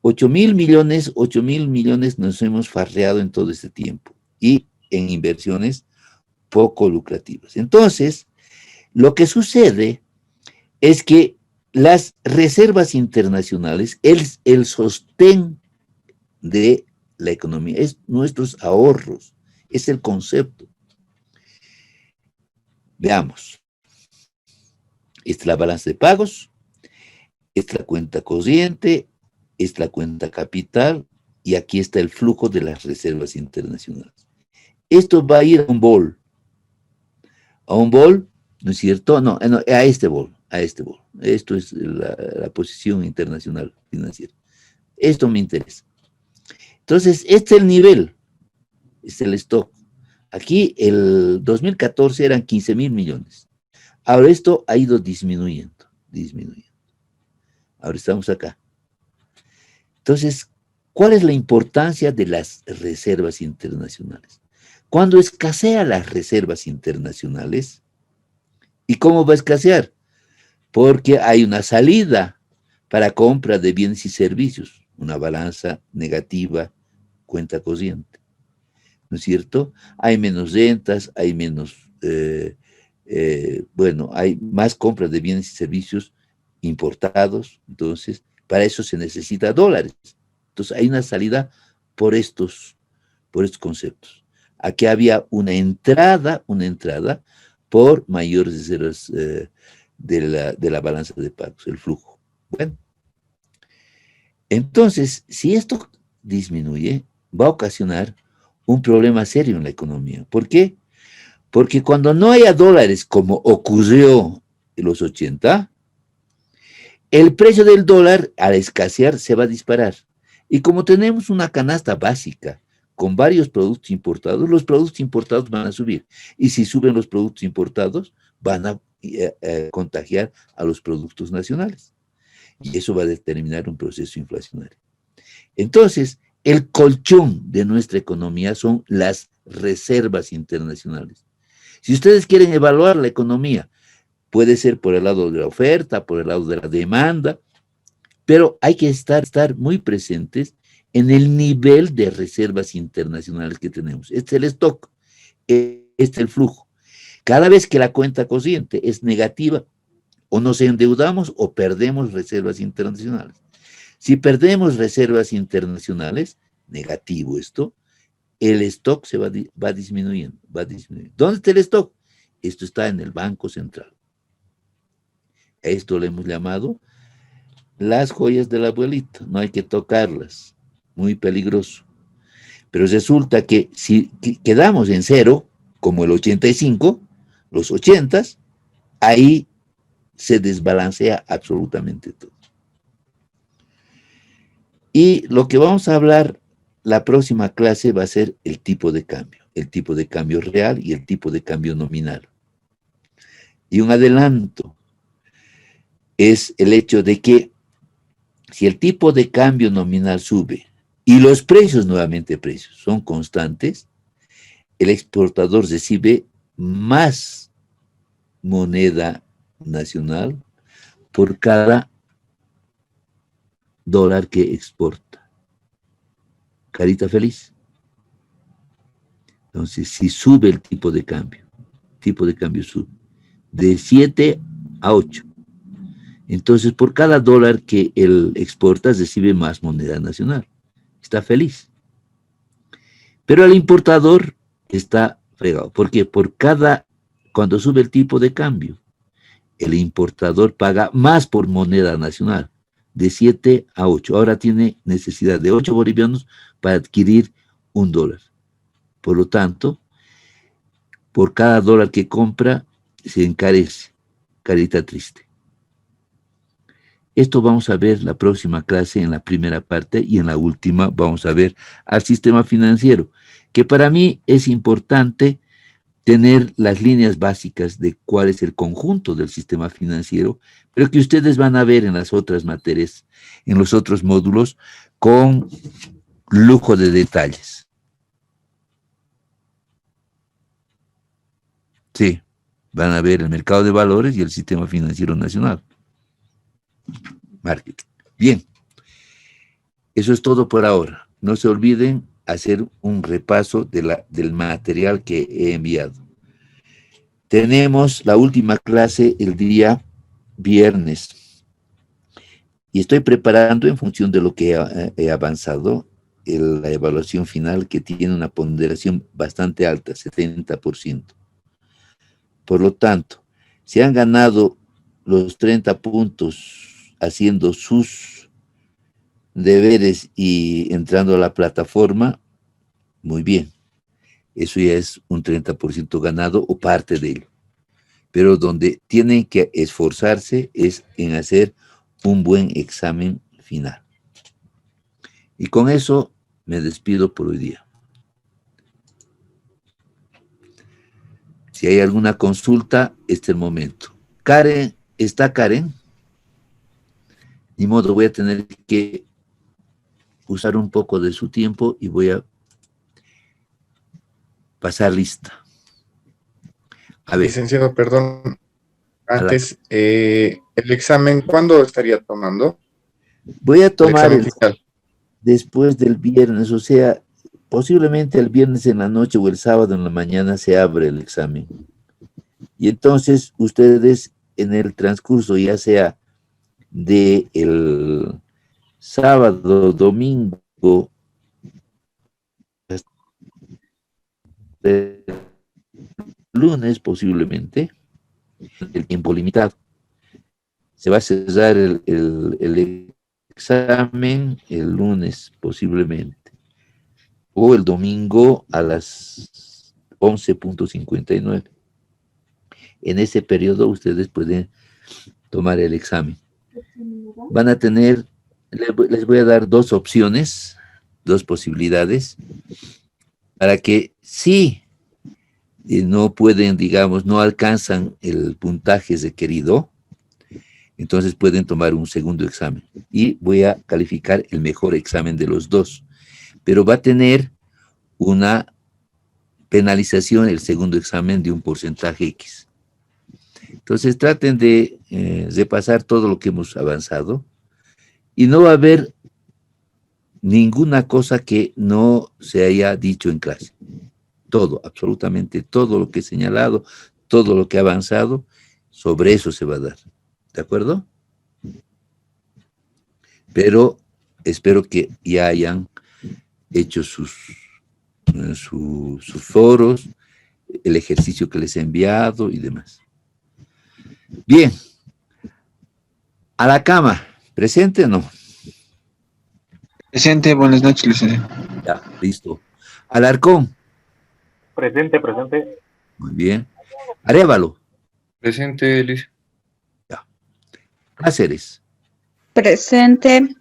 8.000 millones nos hemos farreado en todo este tiempo y en inversiones poco lucrativas. Entonces, lo que sucede es que las reservas internacionales, el sostén de la economía, es nuestros ahorros, es el concepto. Veamos. Esta es la balanza de pagos, esta es la cuenta corriente, esta es la cuenta capital, y aquí está el flujo de las reservas internacionales. Esto va a ir a un bol. A un bol, ¿no es cierto? No, a este bol, a este bol. Esto es la posición internacional financiera. Esto me interesa. Entonces, este es el nivel, este es el stock. Aquí, el 2014 eran 15.000 millones. Ahora esto ha ido disminuyendo. Ahora estamos acá. Entonces, ¿cuál es la importancia de las reservas internacionales? Cuando escasea las reservas internacionales, ¿y cómo va a escasear? Porque hay una salida para compra de bienes y servicios, una balanza negativa, cuenta corriente, ¿no es cierto? Hay menos rentas, hay menos, hay más compras de bienes y servicios importados, entonces, para eso se necesita dólares. Entonces, hay una salida por estos conceptos. Aquí había una entrada por mayores reservas de la balanza de pagos, el flujo. Bueno, entonces, si esto disminuye, va a ocasionar un problema serio en la economía. ¿Por qué? Porque cuando no haya dólares, como ocurrió en los 80, el precio del dólar, al escasear, se va a disparar. Y como tenemos una canasta básica con varios productos importados, los productos importados van a subir. Y si suben los productos importados, van a contagiar a los productos nacionales. Y eso va a determinar un proceso inflacionario. Entonces, el colchón de nuestra economía son las reservas internacionales. Si ustedes quieren evaluar la economía, puede ser por el lado de la oferta, por el lado de la demanda, pero hay que estar muy presentes en el nivel de reservas internacionales que tenemos. Este es el stock, este es el flujo. Cada vez que la cuenta corriente es negativa, o nos endeudamos o perdemos reservas internacionales. Si perdemos reservas internacionales, negativo esto, el stock se va disminuyendo, ¿Dónde está el stock? Esto está en el Banco Central. A esto le hemos llamado las joyas del abuelito, no hay que tocarlas, muy peligroso. Pero resulta que si quedamos en cero, como el 85, los 80s, ahí se desbalancea absolutamente todo. Y lo que vamos a hablar la próxima clase va a ser el tipo de cambio real y el tipo de cambio nominal. Y un adelanto es el hecho de que si el tipo de cambio nominal sube y los precios son constantes, el exportador recibe más moneda nacional por cada dólar que exporta. Carita feliz. Entonces, si sube el tipo de cambio sube de 7 a 8. Entonces, por cada dólar que él exporta, recibe más moneda nacional. Está feliz. Pero el importador está fregado. ¿Por qué? Cuando sube el tipo de cambio, el importador paga más por moneda nacional. de 7 a 8. Ahora tiene necesidad de 8 bolivianos para adquirir $1. Por lo tanto, por cada dólar que compra, se encarece. Carita triste. Esto vamos a ver la próxima clase en la primera parte, y en la última vamos a ver al sistema financiero, que para mí es importante tener las líneas básicas de cuál es el conjunto del sistema financiero, pero que ustedes van a ver en las otras materias, en los otros módulos, con lujo de detalles. Sí, van a ver el mercado de valores y el sistema financiero nacional. Marketing. Bien, eso es todo por ahora. No se olviden hacer un repaso del material que he enviado. Tenemos la última clase el día viernes y estoy preparando, en función de lo que he avanzado, la evaluación final, que tiene una ponderación bastante alta, 70%. Por lo tanto, si han ganado los 30 puntos haciendo sus deberes y entrando a la plataforma, muy bien. Eso ya es un 30% ganado o parte de ello. Pero donde tienen que esforzarse es en hacer un buen examen final. Y con eso me despido por hoy día. Si hay alguna consulta, este es el momento. Karen, ¿está Karen? Ni modo, voy a tener que usar un poco de su tiempo y voy a pasar lista. A ver. Licenciado, perdón. Antes, el examen, ¿cuándo estaría tomando? Voy a tomar después del viernes, o sea, posiblemente el viernes en la noche o el sábado en la mañana se abre el examen. Y entonces ustedes en el transcurso, ya sea de el sábado, domingo, lunes posiblemente, el tiempo limitado. Se va a cerrar el examen el lunes posiblemente, o el domingo a las 11:59. En ese periodo ustedes pueden tomar el examen. Van a tener, les voy a dar dos opciones, dos posibilidades, para que si no pueden, digamos, no alcanzan el puntaje requerido, entonces pueden tomar un segundo examen. Y voy a calificar el mejor examen de los dos. Pero va a tener una penalización el segundo examen de un porcentaje X. Entonces traten de repasar todo lo que hemos avanzado y no va a haber ninguna cosa que no se haya dicho en clase. Todo, absolutamente todo lo que he señalado, todo lo que ha avanzado, sobre eso se va a dar. ¿De acuerdo? Pero espero que ya hayan hecho sus foros, el ejercicio que les he enviado y demás. Bien. A la cama. ¿Presente o no? Presente, buenas noches, licenciado. Ya, listo. Alarcón. Presente, presente. Muy bien. Arévalo. Presente, Liz. Ya. Cáceres. Presente.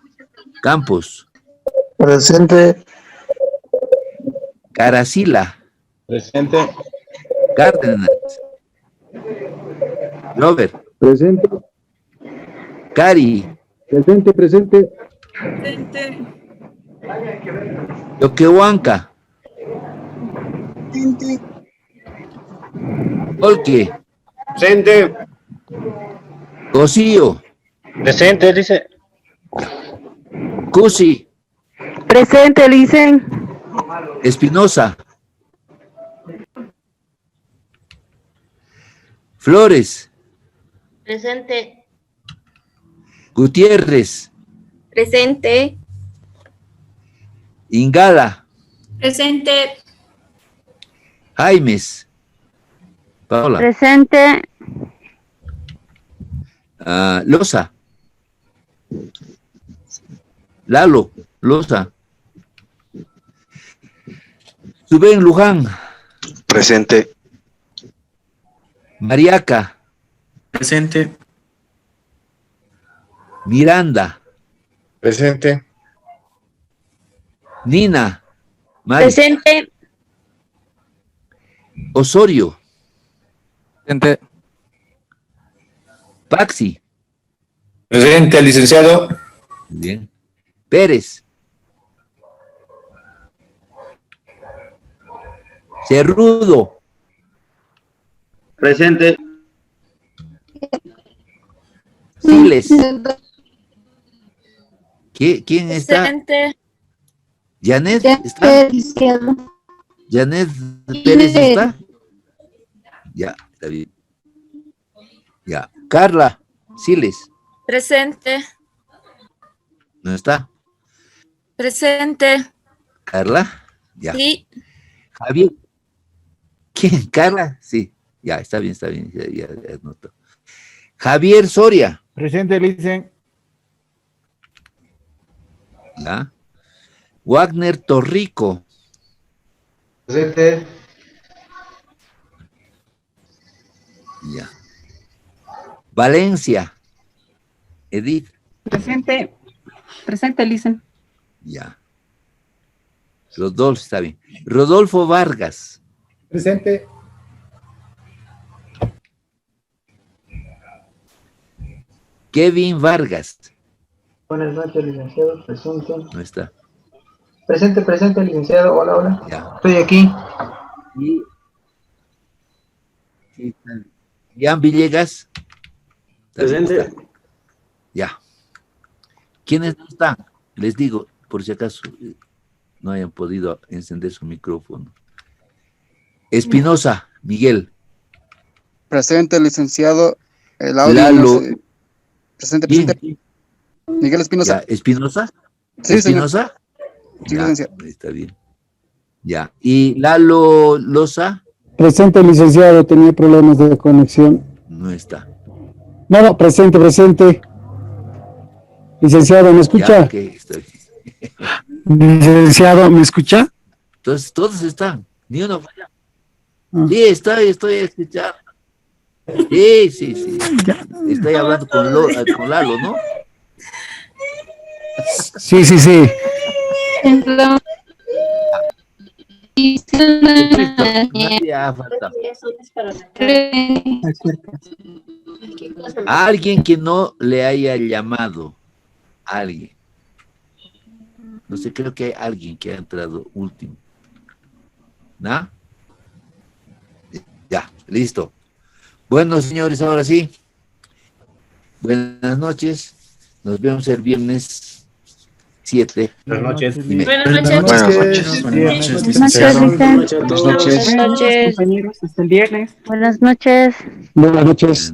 Campos. Presente. Caracila. Presente. Cárdenas. Robert. Presente. Cari. Presente, presente. Presente. Yoquehuanca. Presente. Olque. Presente. Cosío. Presente, dice. Cusi. Presente, Licen. Espinosa. Flores. Presente. Gutiérrez. Presente. Ingala. Presente. Jaimes. Paola. Presente. Loza. Lalo Loza. Rubén Luján. Presente. Mariaca. Presente. Miranda. Presente. Nina. Mari. Presente. Osorio. Presente. Paxi. Presente, licenciado. Bien. Pérez. Cerrudo. Presente. Siles. ¿Quién está? Presente. ¿Janet está? ¿Janet Pérez está? Ya, está bien. Ya. Carla Siles. Presente. ¿No está? Presente. ¿Carla? Ya. Sí. Javier. ¿Quién? ¿Carla? Sí. Ya, está bien, ya anoto. Javier Soria. Presente, Licen. Ya. Wagner Torrico. Presente. Ya. Valencia. Edith. Presente. Presente, Licen. Ya. Rodolfo, está bien. Rodolfo Vargas. Presente. Kevin Vargas. Buenas noches, licenciado. Presente. No está. Presente, licenciado. Hola, hola. Ya. Estoy aquí. Y Jan Villegas. Presente. Está. Ya. ¿Quiénes no están? Les digo, por si acaso no hayan podido encender su micrófono. Espinosa, Miguel. Presente, licenciado. El audio. Lalo. No sé. Presente. Miguel Espinosa. Ya. ¿Espinosa? Sí, ¿Espinosa? Sí, Ya, licenciado. está bien. Ya. ¿Y Lalo Loza? Presente, licenciado. Tenía problemas de conexión. No está. No, presente. Licenciado, ¿me escucha? Ya, ok, está bien. Licenciado, ¿me escucha? Entonces, todos están. Ni uno falla. Sí, estoy escuchando. Sí. Estoy hablando con Lalo, ¿no? Sí. Nadie ha faltado. Alguien que no le haya llamado. Alguien. No sé, creo que hay alguien que ha entrado último. ¿No? Ya, listo. Bueno, señores, ahora sí. Buenas noches. Nos vemos el viernes 7. Buenas noches. Buenas noches. Buenas noches, compañeros. Hasta el viernes. Buenas noches. Buenas noches.